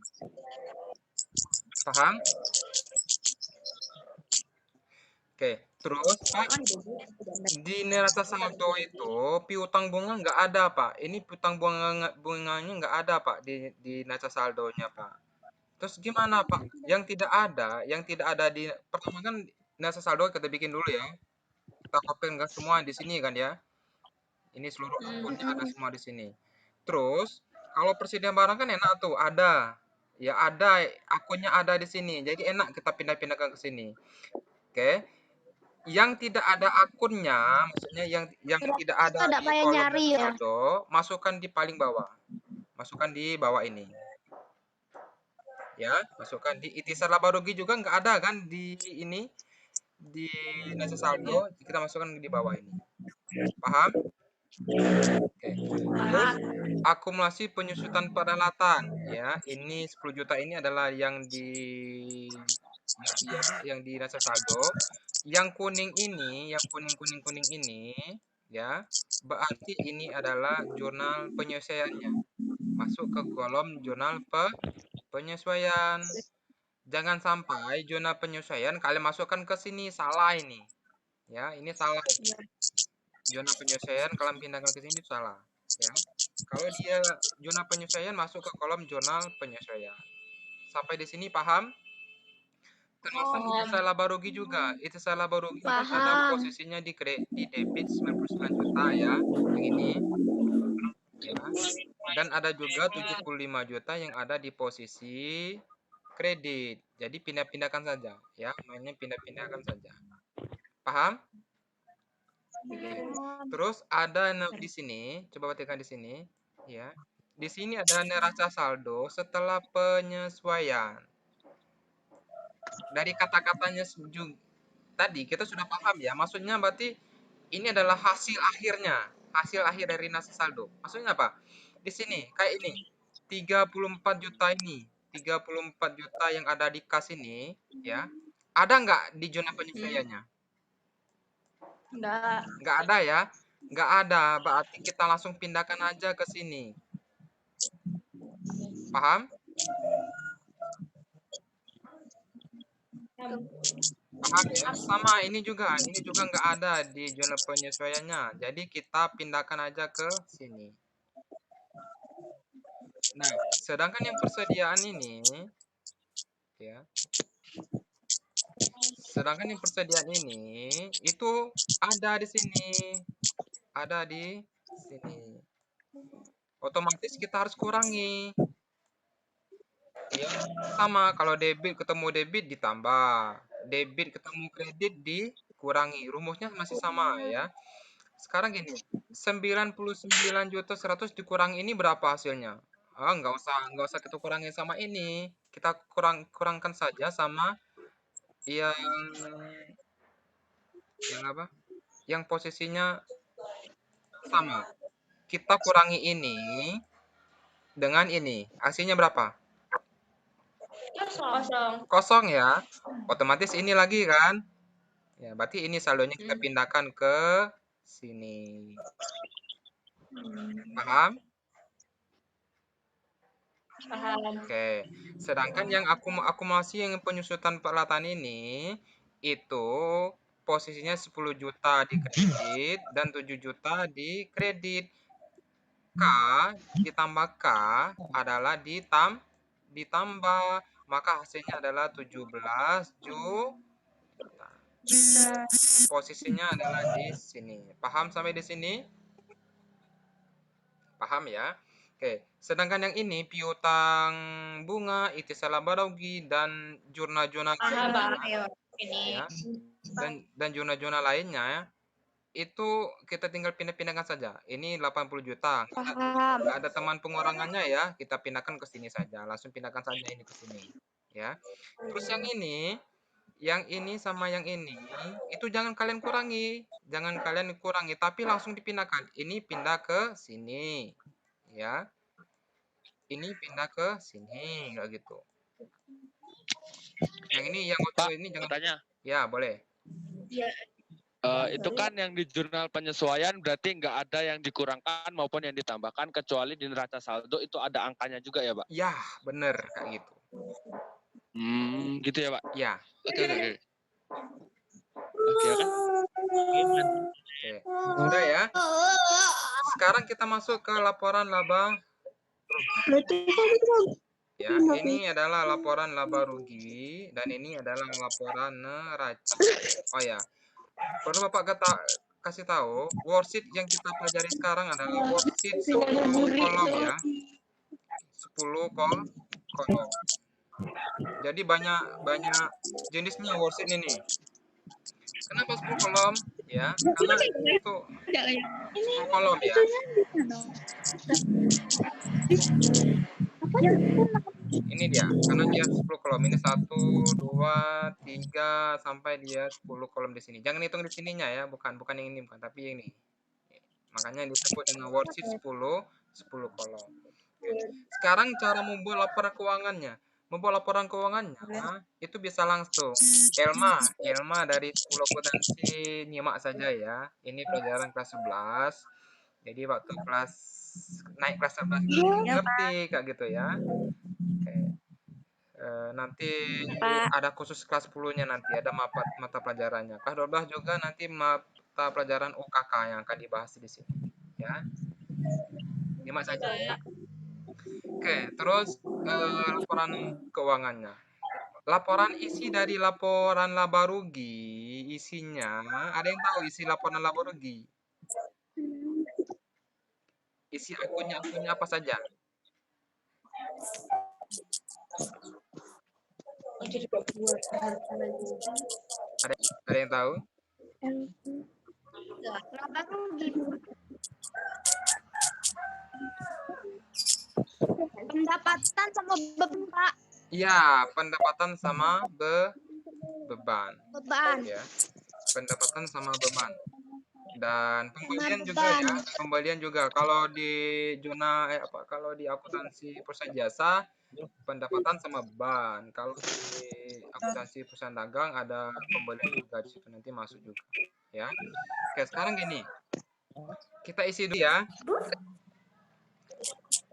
Paham? Oke, terus Pak, di neraca saldo itu piutang bunga nggak ada Pak. Ini piutang bunganya nggak ada Pak di neraca saldonya Pak. Terus gimana Pak? Yang tidak ada di pertama kan neraca saldo kita bikin dulu ya. Kita copy nggak semua di sini kan ya. Ini seluruh akunnya ada semua di sini. Terus kalau persediaan barang kan enak tuh, ada. Ya ada, akunnya ada di sini. Jadi enak kita pindah-pindahkan ke sini. Oke. Yang tidak ada akunnya, maksudnya yang tidak ada Ada di kayak kolom nyari neraca ya. saldo, masukkan di paling bawah. Masukkan di bawah ini. Ya, masukkan di itisar laba rugi juga nggak ada kan di ini di neraca saldo, kita masukkan di bawah ini. Paham? Oke. Terus akumulasi penyusutan peralatan ya. Ini 10 juta ini adalah yang di neraca saldo. Yang kuning ini, yang kuning ini ya, berarti ini adalah jurnal penyesuaiannya. Masuk ke kolom jurnal penyesuaian. Jangan sampai zona penyesuaian kalian masukkan ke sini, salah ini. Ya, ini salah. Zona penyesuaian kalian pindahkan ke sini salah, ya. Kalau dia zona penyesuaian masuk ke kolom jurnal penyesuaian. Sampai di sini paham? Termasuk itisar laba rugi juga. Itisar laba rugi kan ada Paham. posisinya di debit 99 juta ya, yang ini ya. Dan ada juga 75 juta yang ada di posisi kredit. Jadi pindah-pindahkan saja ya, mainnya pindah-pindahkan saja. Paham? Oke. Terus ada di sini, coba perhatikan di sini, ya. Di sini ada neraca saldo setelah penyesuaian. Dari kata-katanya tadi kita sudah paham ya, maksudnya berarti ini adalah hasil akhirnya, hasil akhir dari neraca saldo. Maksudnya apa? Di sini kayak ini, 34 juta ini, 34 juta yang ada di kas ini, ya. Ada nggak di zona penyesuaiannya? Nggak ada ya. Nggak ada, berarti kita langsung pindahkan aja ke sini. Paham? Paham ya? Sama ini juga nggak ada di zona penyesuaiannya. Jadi kita pindahkan aja ke sini. Nah, sedangkan yang persediaan ini, ya. Sedangkan yang persediaan ini itu ada di sini. Ada di sini. Otomatis kita harus kurangi. Ya, sama kalau debit ketemu debit ditambah, debit ketemu kredit dikurangi. Rumusnya masih sama ya. Sekarang gini, 99.100.000 dikurangi ini berapa hasilnya? Ah, nggak usah kita kurangi sama ini. Kita kurangkan saja sama yang apa? Yang posisinya sama. Kita kurangi ini dengan ini. Hasilnya berapa? Kosong ya. Otomatis ini lagi kan? Ya, berarti ini saldonya kita pindahkan ke sini. Paham? Oke. Sedangkan yang akumulasi yang penyusutan peralatan ini itu posisinya 10 juta di kredit dan 7 juta di kredit. K ditambah K adalah ditambah, maka hasilnya adalah 17 juta. Posisinya adalah di sini. Paham sampai di sini? Paham ya? Oke, sedangkan yang ini piutang bunga, itisar laba rugi dan jurnal-jurnal lainnya, ya. dan zona-zona lainnya itu kita tinggal pindah-pindahkan saja. Ini 80 juta, Paham. nggak ada teman pengurangannya ya, kita pindahkan ke sini saja, langsung pindahkan saja ini ke sini, ya. Terus yang ini sama yang ini, itu jangan kalian kurangi, tapi langsung dipindahkan. Ini pindah ke sini, ya. Ini pindah ke sini, kayak gitu. Yang ini, yang Pak, ini jangan. tanya. Ya, boleh. Itu kan yang di jurnal penyesuaian berarti nggak ada yang dikurangkan maupun yang ditambahkan kecuali di neraca saldo itu ada angkanya juga ya, Pak? Ya, bener kayak gitu. Gitu ya, Pak? Ya. Oke. Oke, kan? Oke. Sudah ya. Sekarang kita masuk ke laporan laba. Ya, ini adalah laporan laba rugi dan ini adalah laporan neraca. Oh ya, perlu Bapak kasih tahu, worksheet yang kita pelajari sekarang adalah worksheet 10 kolom ya. 10 kolom. Jadi banyak jenisnya worksheet ini. Kenapa 10 kolom? Ya, karena itu 10 kolom ya. Ini dia, karena dia 10 kolom. Ini 1, 2, 3 sampai dia 10 kolom di sini. Jangan hitung di sininya ya, bukan yang ini, bukan, tapi ini. Makanya disebut dengan worksheet 10 kolom. Sekarang cara membuat laporan keuangannya. Membuat laporan keuangannya itu bisa langsung. Elma dari 10 akuntansi nyimak saja ya. Ini pelajaran kelas 11. Jadi waktu naik kelas 11 ngerti kayak gitu ya. Oke. Nanti ada khusus kelas 10-nya nanti ada mata pelajarannya. Kelas 12 juga nanti mata pelajaran UKK yang akan dibahas di sini ya. Nyimak saja ya. Oke, terus laporan keuangannya. Laporan isi dari laporan laba rugi, isinya, ada yang tahu isi laporan laba rugi? Isi akunnya apa saja? Ada yang tahu? Pendapatan sama beban, Pak. Iya, pendapatan sama beban. Ya. Pendapatan sama beban. Dan pembelian juga ya, pembelian juga. Kalau di zona kalau di akuntansi perusahaan jasa, pendapatan sama beban. Kalau di akuntansi perusahaan dagang ada pembelian juga di situ, nanti masuk juga ya. Oke, sekarang gini. Kita isi dulu ya.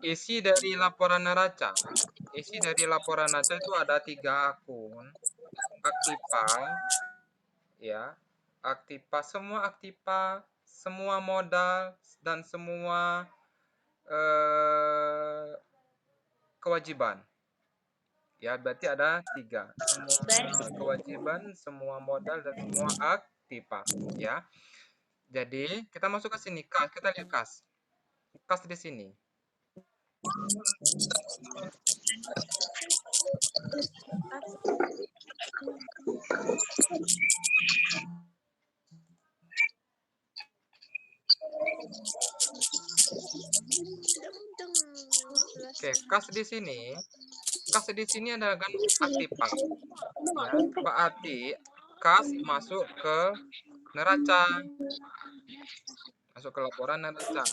Isi dari laporan neraca. Isi dari laporan neraca itu ada 3 akun. Aktiva, ya. Aktiva, semua modal dan semua kewajiban. Ya, berarti ada 3. Semua kewajiban, semua modal dan semua aktiva, ya. Jadi, kita masuk ke sini, kas. Kita lihat kas. Kas di sini. Oke, kas di sini adalah kan aktiva. Ya, berarti kas masuk ke neraca. Masuk ke laporan neraca.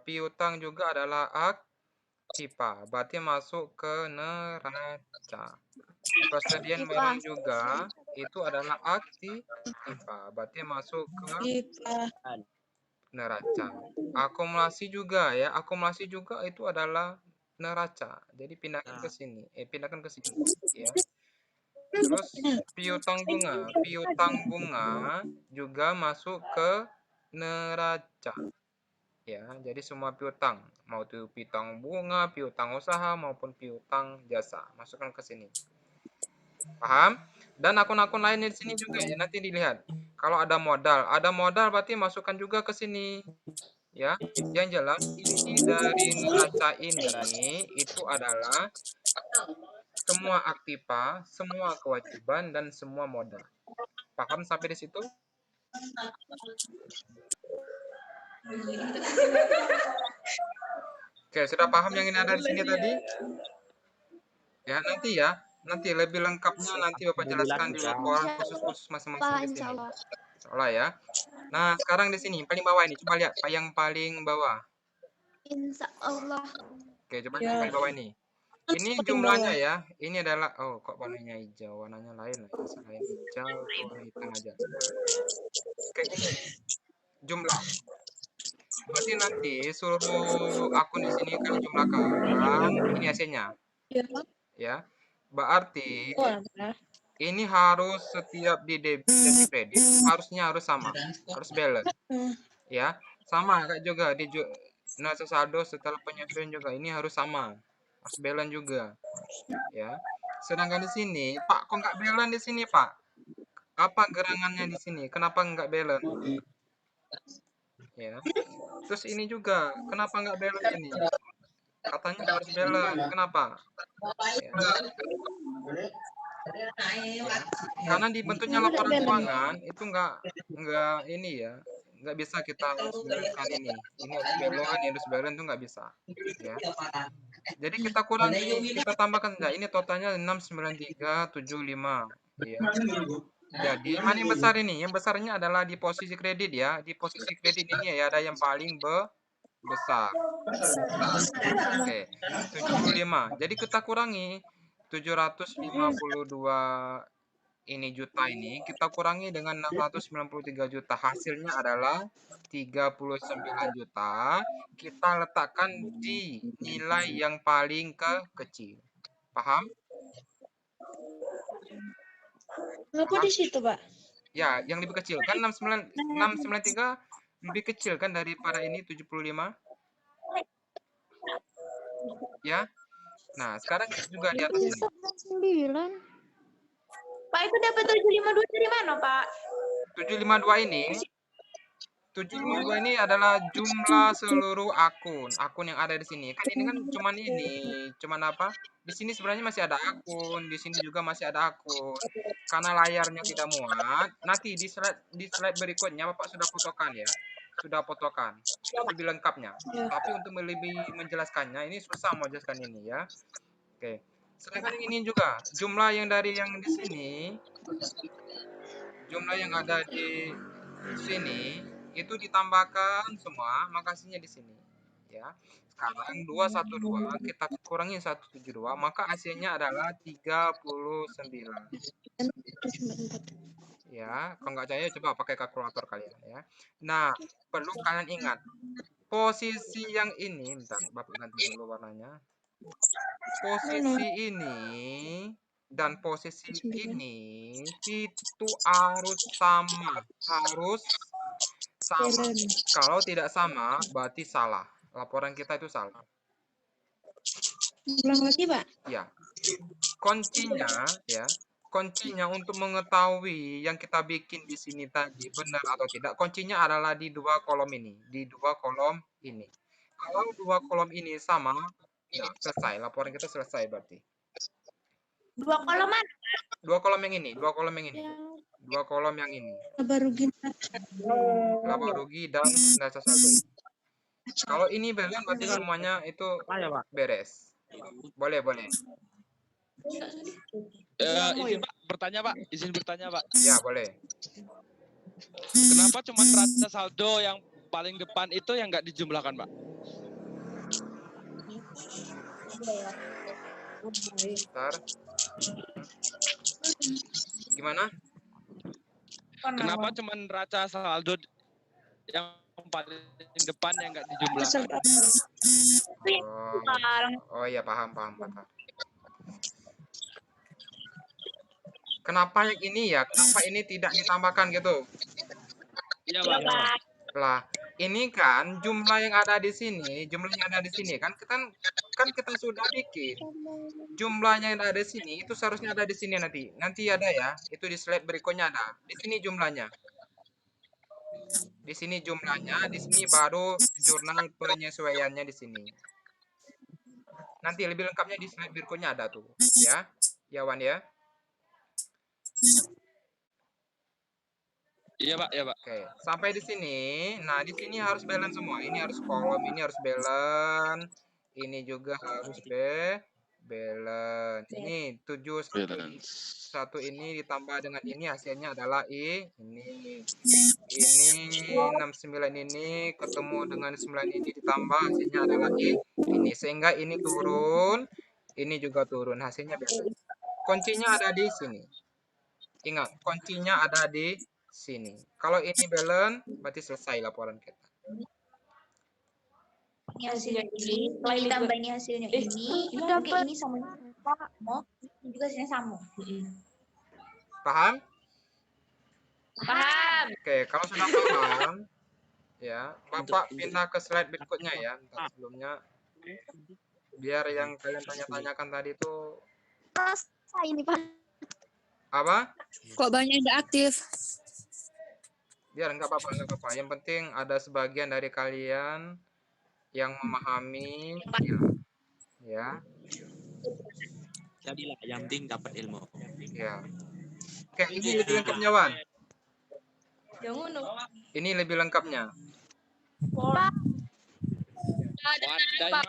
Piutang juga adalah aktiva. Berarti masuk ke neraca. Persediaan barang juga itu adalah aktiva. Berarti masuk ke neraca. Akumulasi juga ya. Akumulasi juga itu adalah neraca. Jadi pindahkan ke sini. Pindahkan ke sini ya. Terus piutang bunga juga masuk ke neraca. Ya, jadi semua piutang, mau itu piutang bunga, piutang usaha maupun piutang jasa, masukkan ke sini. Paham? Dan akun-akun lainnya di sini juga ya, nanti dilihat. Kalau ada modal berarti masukkan juga ke sini. Ya, yang jelas isi dari neraca ini itu adalah semua aktiva, semua kewajiban, dan semua moda. Paham sampai di situ? Oke, sudah paham yang ini ada di sini tadi? Ya, nanti lebih lengkapnya nanti Bapak jelaskan di laporan khusus masing-masing di sini. Insyaallah ya. Nah, sekarang di sini paling bawah ini, coba lihat yang paling bawah. Insya Allah. Oke, coba lihat paling bawah ini. Ini jumlahnya ya. Ini adalah kok warnanya hijau, warnanya lain lah. Selain hijau, warna hitam aja. Oke, ini jumlah. Berarti nanti seluruh akun di sini kalian jumlahkan. Ini hasilnya. Ya. Berarti ini harus setiap di debit dan di kredit harus sama, harus balance. Ya, sama kayak juga di neraca saldo setelah penyesuaian juga ini harus sama, harus balance juga. Ya. Sedangkan di sini, Pak, kok nggak balance di sini, Pak? Apa gerangannya di sini? Kenapa nggak balance? Ya. Terus ini juga, kenapa nggak balance ini? Katanya harus balance. Kenapa? Ya. Karena dibentuknya laporan keuangan itu nggak ini ya, nggak bisa kita balancekan ini harus balance, ini harus balance itu nggak bisa. Ya. Jadi kita kurangi, kita tambahkan saja. Ini totalnya 69375. Ya. Jadi mana yang besar ini? Yang besarnya adalah di posisi kredit ya. Di posisi kredit ini ya ada yang paling besar. Oke, 75. Jadi kita kurangi 752 ini juta ini kita kurangi dengan 693 juta. Hasilnya adalah 39 juta. Kita letakkan di nilai yang paling kecil. Paham? Kenapa di situ, Pak? Ya, yang lebih kecil kan 693 lebih kecil kan daripada ini 75. Ya. Nah, sekarang juga di atas ini. 9. Pak, itu dapat 752 dari mana, Pak? 752 ini adalah jumlah seluruh akun yang ada di sini. Kan ini kan cuman apa? Di sini sebenarnya masih ada akun, di sini juga masih ada akun. Karena layarnya tidak muat, nanti di slide berikutnya Bapak sudah fotokan ya. Sudah fotokan lebih lengkapnya. Tapi untuk lebih menjelaskannya ini susah mau jelaskan ini ya. Oke. Sedangkan ini juga jumlah yang di sini, jumlah yang ada di sini itu ditambahkan semua, makasihnya di sini. Ya. Sekarang 212 kita kurangi 172, maka hasilnya adalah 39. Ya, kalau nggak percaya coba pakai kalkulator kalian ya. Nah, perlu kalian ingat posisi yang ini, bentar, Bapak ganti dulu warnanya. Posisi ini dan posisi ini itu harus sama. Kalau tidak sama, berarti salah. Laporan kita itu salah. Ulang lagi, Pak. Ya. Kuncinya untuk mengetahui yang kita bikin di sini tadi benar atau tidak, kuncinya adalah di dua kolom ini. Kalau dua kolom ini sama, ya selesai. Laporan kita selesai berarti. Dua kolom mana? Dua kolom yang ini. Dua kolom yang ini. Laba rugi dan neraca saldo. Kalau ini balance berarti semuanya itu beres. Boleh. Izin bertanya, Pak. Ya, boleh. Kenapa cuma neraca saldo yang paling depan itu yang nggak dijumlahkan, Pak? Bentar. Gimana? Kenapa cuma neraca saldo yang paling depan yang nggak dijumlahkan? Oh iya, paham. Kenapa yang ini ya? Kenapa ini tidak ditambahkan gitu? Iya, Pak. Lah, ini kan jumlah yang ada di sini kan kita sudah bikin. Jumlahnya yang ada di sini itu seharusnya ada di sini nanti. Nanti ada ya, itu di slide berikutnya ada. Di sini jumlahnya. Di sini baru jurnal penyesuaiannya di sini. Nanti lebih lengkapnya di slide berikutnya ada tuh, ya. Ya, Wan ya. Iya, Pak, ya, Pak. Oke, sampai di sini. Nah, di sini harus balance semua. Ini harus kolom, ini harus balance. Ini juga harus balance. Ini 7 Balance. satu ini ditambah dengan ini hasilnya adalah ini 69 ini ketemu dengan 9 ini ditambah hasilnya adalah ini, sehingga ini turun, ini juga turun, hasilnya balance. Kuncinya ada di sini. Ingat, kuncinya ada di sini. Kalau ini balance, berarti selesai laporan kita. Ini hasilnya ini, setelah ditambah ini hasilnya ini, oke ini sama ini juga hasilnya sama. Paham? Paham? Oke, kalau sudah paham, ya, Bapak pindah ke slide berikutnya ya. Bentar, sebelumnya, biar yang kalian tanya-tanyakan tadi itu Saya ini Pak. apa? Kok banyak yang aktif? Biar enggak apa-apa. Yang penting ada sebagian dari kalian yang memahami, ya. Jadilah yang penting dapat ilmu. Ya. Oke, ini lebih lengkapnya, Wan. Ini lebih lengkapnya. Wadai, Mak.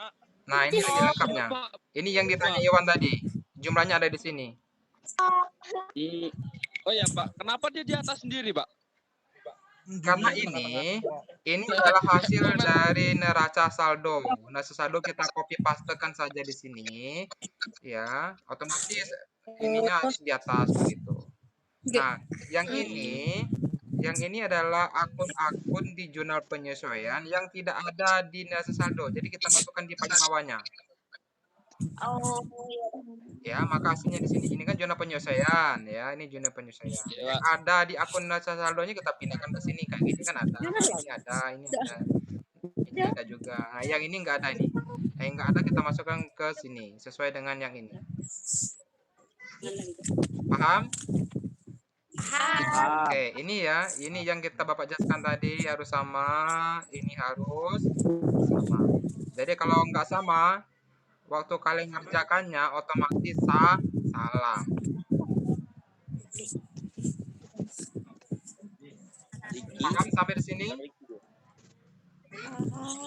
Nah, ini lebih lengkapnya. Ini yang ditanya Iwan tadi. Jumlahnya ada di sini. Oh ya, Pak. Kenapa dia di atas sendiri, Pak? Karena ini adalah hasil dari neraca saldo. Neraca saldo kita copy pastekan saja di sini, ya, otomatis ininya harus di atas begitu. Nah, yang ini adalah akun-akun di jurnal penyesuaian yang tidak ada di neraca saldo. Jadi kita masukkan di paling bawahnya. Oh, Ya, maka hasilnya di sini. Ini kan zona penyesuaian, ya. Ini zona penyesuaian. Yang ada di akun neraca saldonya kita pindahkan ke sini. Kayak gini kan ada. Ini ada, ini ada. Ini ada juga. Nah, yang ini enggak ada ini. Nah, yang enggak ada kita masukkan ke sini sesuai dengan yang ini. Paham? Oke, ini ya. Ini yang kita Bapak jelaskan tadi harus sama. Ini harus sama. Jadi kalau enggak sama, waktu kalian ngerjakannya otomatis salah. Paham sampai di sini?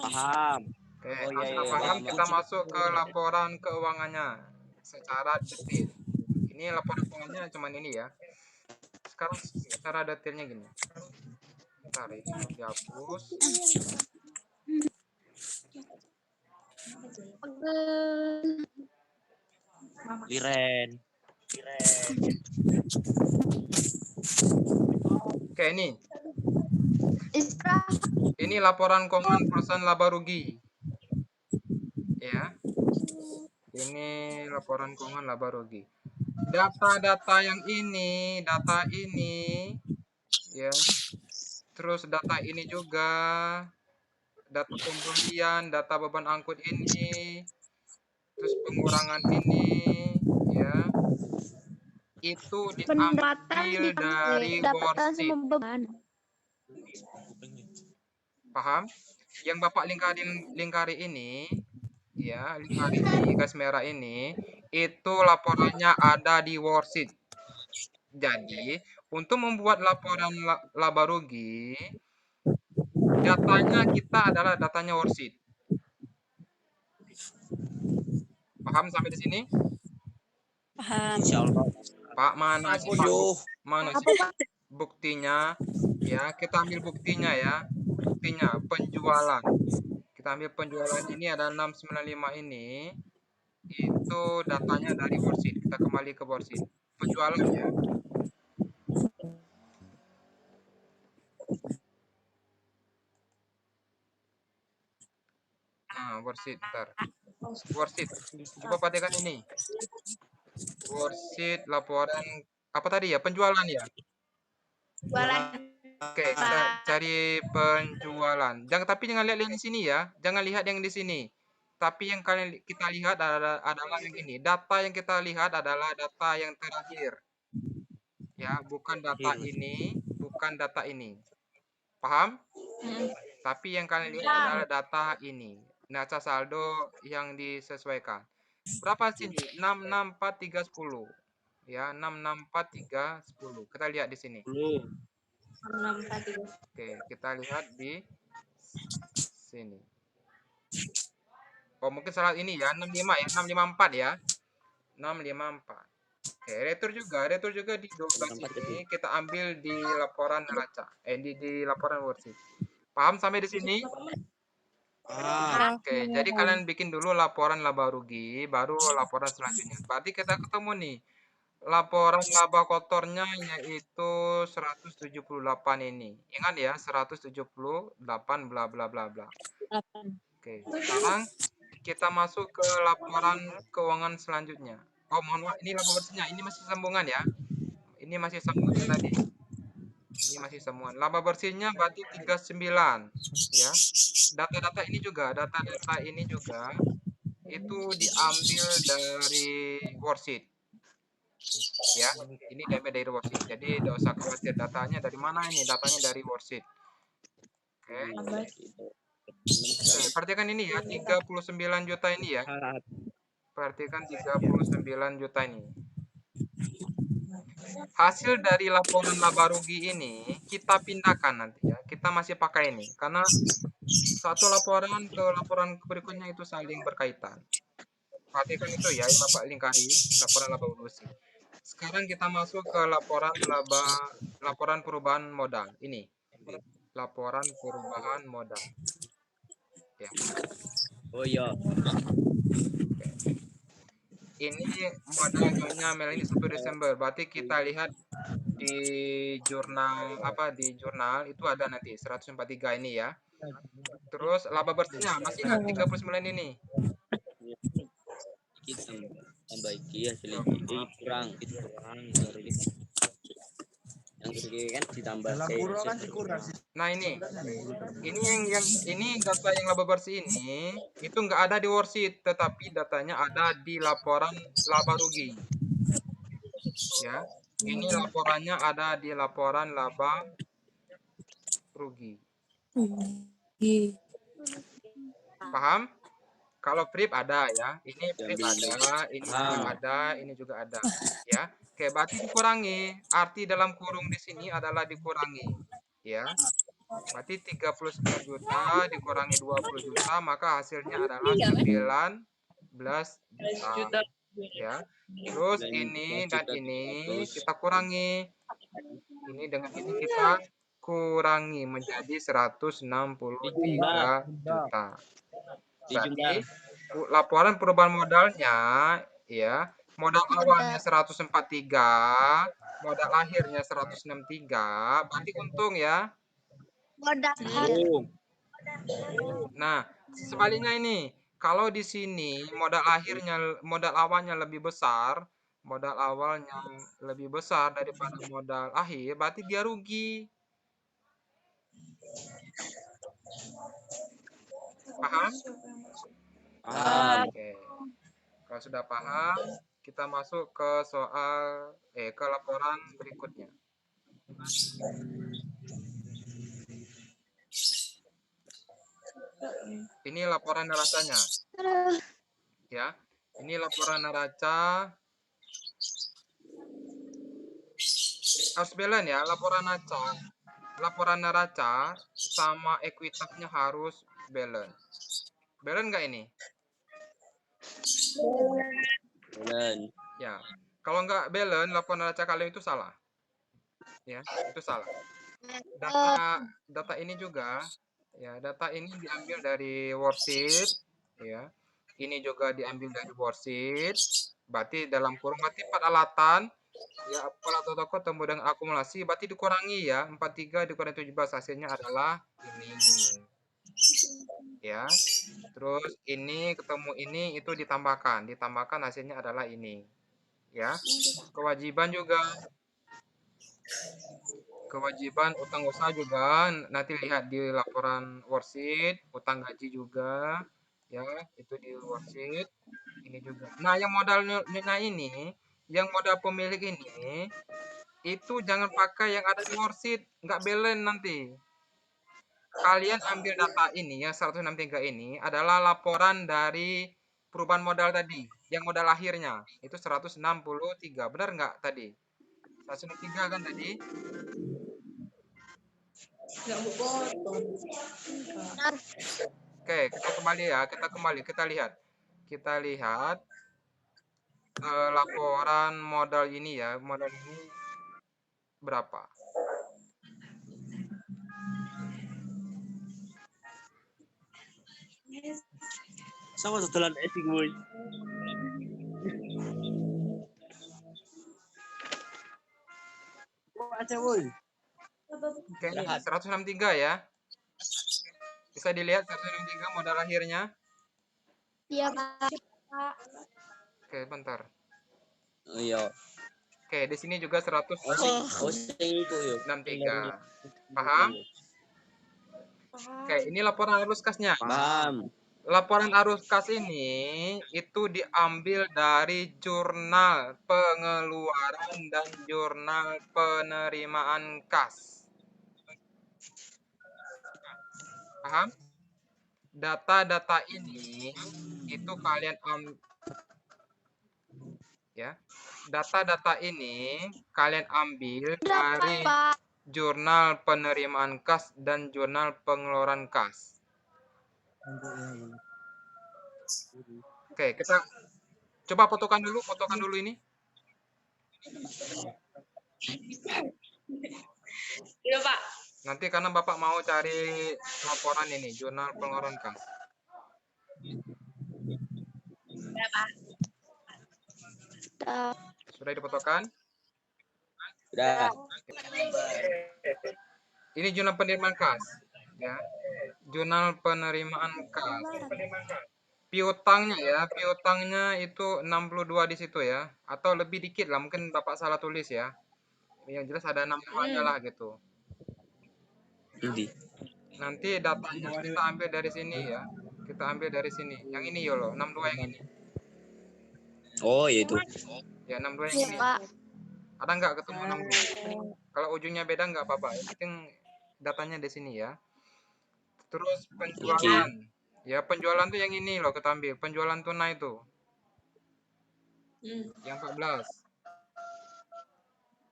Paham. Oke, Oh, iya, setelah iya, paham paham. kita masuk ke laporan keuangannya secara detail. Ini laporan keuangannya cuman ini ya. Sekarang secara detailnya gini. Bentar, ini mau dihapus. Liren. Oke, ini laporan keuangan perusahaan laba rugi. Ya. Ini laporan keuangan laba rugi. Data yang ini, data ini, ya. Terus data ini juga, data pembelian, data beban angkut ini, terus pengurangan ini, ya. Itu diambil dari worksheet. Paham? Yang Bapak lingkari ini, ya, lingkari di garis merah ini, itu laporannya ada di worksheet. Jadi, untuk membuat laporan laba rugi, datanya kita adalah datanya worksheet. Paham sampai di sini? Paham. Insyaallah. Pak, mana sih buktinya? Ya, kita ambil buktinya ya. Buktinya penjualan. Kita ambil penjualan ini ada 695 ini. Itu datanya dari worksheet. Kita kembali ke worksheet. Penjualan ya. Nah, worksheet, bentar. Worksheet. Coba perhatikan ini. Worksheet laporan apa tadi ya? Penjualan ya? jualan. Oke, kita cari penjualan. Tapi jangan lihat yang di sini ya. Jangan lihat yang di sini. Tapi yang kita lihat adalah yang ini. Data yang kita lihat adalah data yang terakhir. Ya, bukan data ini, bukan data ini. Paham? Tapi yang kalian lihat adalah data ini. Neraca saldo yang disesuaikan. Berapa sini? 664 310. Ya, 664 310. Kita lihat di sini. 10. 643. Oke, kita lihat di sini. Oh, mungkin salah ini ya, 65 ya, 654 ya. 654. Oke, retur juga di 12 ini kita ambil di laporan neraca. Di laporan worksheet. Paham sampai di sini? Oke, jadi kalian bikin dulu laporan laba rugi, baru laporan selanjutnya. Berarti kita ketemu nih. Laporan laba kotornya yaitu 178 ini. Ingat ya, 178 bla bla bla bla. Oke, sekarang kita masuk ke laporan keuangan selanjutnya. Oh, mohon maaf, ini laba bersihnya. Ini masih sambungan ya. Ini masih sambungan tadi. Ini masih sambungan. Laba bersihnya berarti 39 ya. Data-data ini juga itu diambil dari worksheet. Ya, ini diambil dari worksheet. Jadi tidak usah khawatir datanya dari mana ini. Datanya dari worksheet. Oke. Perhatikan ini ya, 39 juta ini ya. Perhatikan 39 juta ini. Hasil dari laporan laba rugi ini kita pindahkan nanti ya. Kita masih pakai ini karena satu laporan ke laporan berikutnya itu saling berkaitan. Perhatikan itu ya, Bapak lingkari laporan laba bersih. Sekarang kita masuk ke laporan perubahan modal. Ini laporan perubahan modal. Ya. Oh iya. Ini modalnya Mel ini 1 Desember. Berarti kita lihat di jurnal itu ada nanti 143 ini ya. Terus laba bersihnya masih ingat 39 ini. Kita tambah iki hasilnya kurang. Yang ini kan ditambah Nah ini data yang laba bersih ini itu nggak ada di worksheet, tetapi datanya ada di laporan laba rugi. Ya, ini laporannya ada di laporan laba rugi. Paham? Kalau PRIP ada ya, ini PRIP ada, ini juga ada, ini juga ada. Ya, oke, berarti dikurangi. Arti dalam kurung di sini adalah dikurangi. Ya, berarti 39 juta dikurangi 20 juta, maka hasilnya adalah 19 juta. Ya, terus ini dan ini kita kurangi. Ini dengan ini kita kurangi menjadi 163 juta. Berarti laporan perubahan modalnya ya, modal awalnya 143, modal akhirnya 163, berarti untung ya. Nah, sebaliknya ini, kalau di sini modal awalnya lebih besar, daripada modal akhir, berarti dia rugi. Paham? Oke. Kalau sudah paham, kita masuk ke ke laporan berikutnya. Ini laporan neracanya. Ya. Ini laporan neraca. Harus balance ya, laporan neraca sama ekuitasnya harus balance. Balance nggak ini? Balance. Ya. Kalau nggak balance, laporan neraca kalian itu salah. Ya, itu salah. Data ini juga ya, data ini diambil dari worksheet ya. Ini juga diambil dari worksheet. Berarti dalam kurung berarti peralatan ya, aparatur toko temu dengan akumulasi berarti dikurangi ya, 43 dikurangi 17 hasilnya adalah ini. Ya. Terus ini ketemu ini itu ditambahkan hasilnya adalah ini. Ya. Kewajiban utang usaha juga nanti lihat di laporan worksheet, utang gaji juga ya, itu di worksheet. Ini juga. Nah, yang modalnya ini, yang modal pemilik ini itu jangan pakai yang ada di worksheet, nggak balance nanti. Kalian ambil data ini yang 163 ini adalah laporan dari perubahan modal tadi. yang modal lahirnya itu 163. Benar nggak tadi? 163 kan tadi? Nggak mau potong. Oke, kita kembali ya. Kita lihat. Kita lihat laporan modal ini ya. Modal ini berapa? Sama setelan etik, boy. Aja, boy. Oke, ini 163 ya. Bisa dilihat 163 modal lahirnya. Iya, Pak. Oke, bentar. Oh iya. Oke, di sini juga 163. Itu yuk. Paham? Oke, ini laporan arus kasnya. Paham. Laporan arus kas ini itu diambil dari jurnal pengeluaran dan jurnal penerimaan kas. Paham? Data-data ini itu kalian ya. Data-data ini kalian ambil dari jurnal penerimaan kas dan jurnal pengeluaran kas. Oke, kita coba fotokan dulu ini. Iya, Pak. Nanti karena Bapak mau cari laporan ini, jurnal pengeluaran kas. Sudah difotokan? Sudah. Ini jurnal penerimaan kas, ya. Jurnal penerimaan kas. Piutangnya ya, piutangnya itu 62 di situ ya, atau lebih dikit lah, mungkin Bapak salah tulis ya. Yang jelas ada 62-nya lah gitu. Nanti datanya kita ambil dari sini ya. Kita ambil dari sini. Yang ini Yolo, 62 yang ini. Oh, iya itu. Ya, 62 yang ini. Ada nggak ketemu 62? Kalau ujungnya beda nggak apa-apa. Yang penting datanya di sini ya. Terus penjualan. Ya, penjualan tuh yang ini loh kita ambil. Penjualan tunai tuh. Yang 14.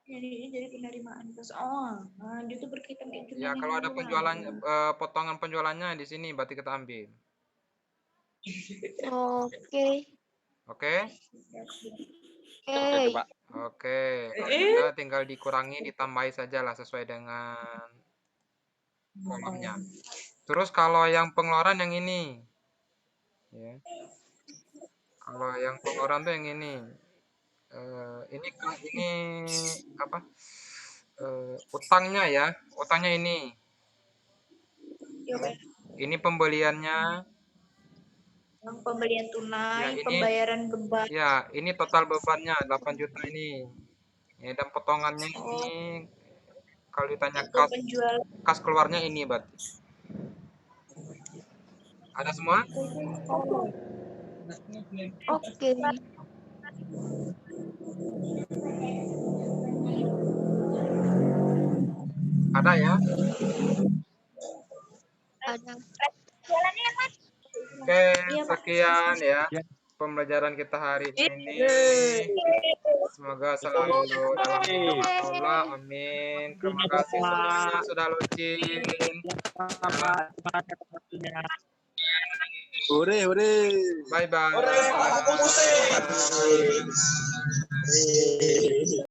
Ini jadi penerimaan kas. Oh, dia tuh berkaitan kayak Ya, kalau ada penjualan potongan penjualannya di sini berarti kita ambil. Oke. Oke? Oke, Pak. Oke. Kalau tidak tinggal dikurangi, ditambahi saja lah sesuai dengan kolomnya. Terus kalau yang pengeluaran yang ini. Ya. Kalau yang pengeluaran tuh yang ini. Ini apa? Utangnya ya. Utangnya ini. Ini pembeliannya. Yang pembelian tunai, Ya, ini, pembayaran beban. Ya, ini total bebannya 8 juta ini. Ya, dan potongannya ini kalau ditanya kas keluarnya ini berarti. Ada semua? Oke. Ada ya? Ada. Oke, sekian ya pembelajaran kita hari ini. Semoga selalu dalam lindungan Allah. Amin. Terima kasih semuanya sudah login. Hore, hore. Bye bye.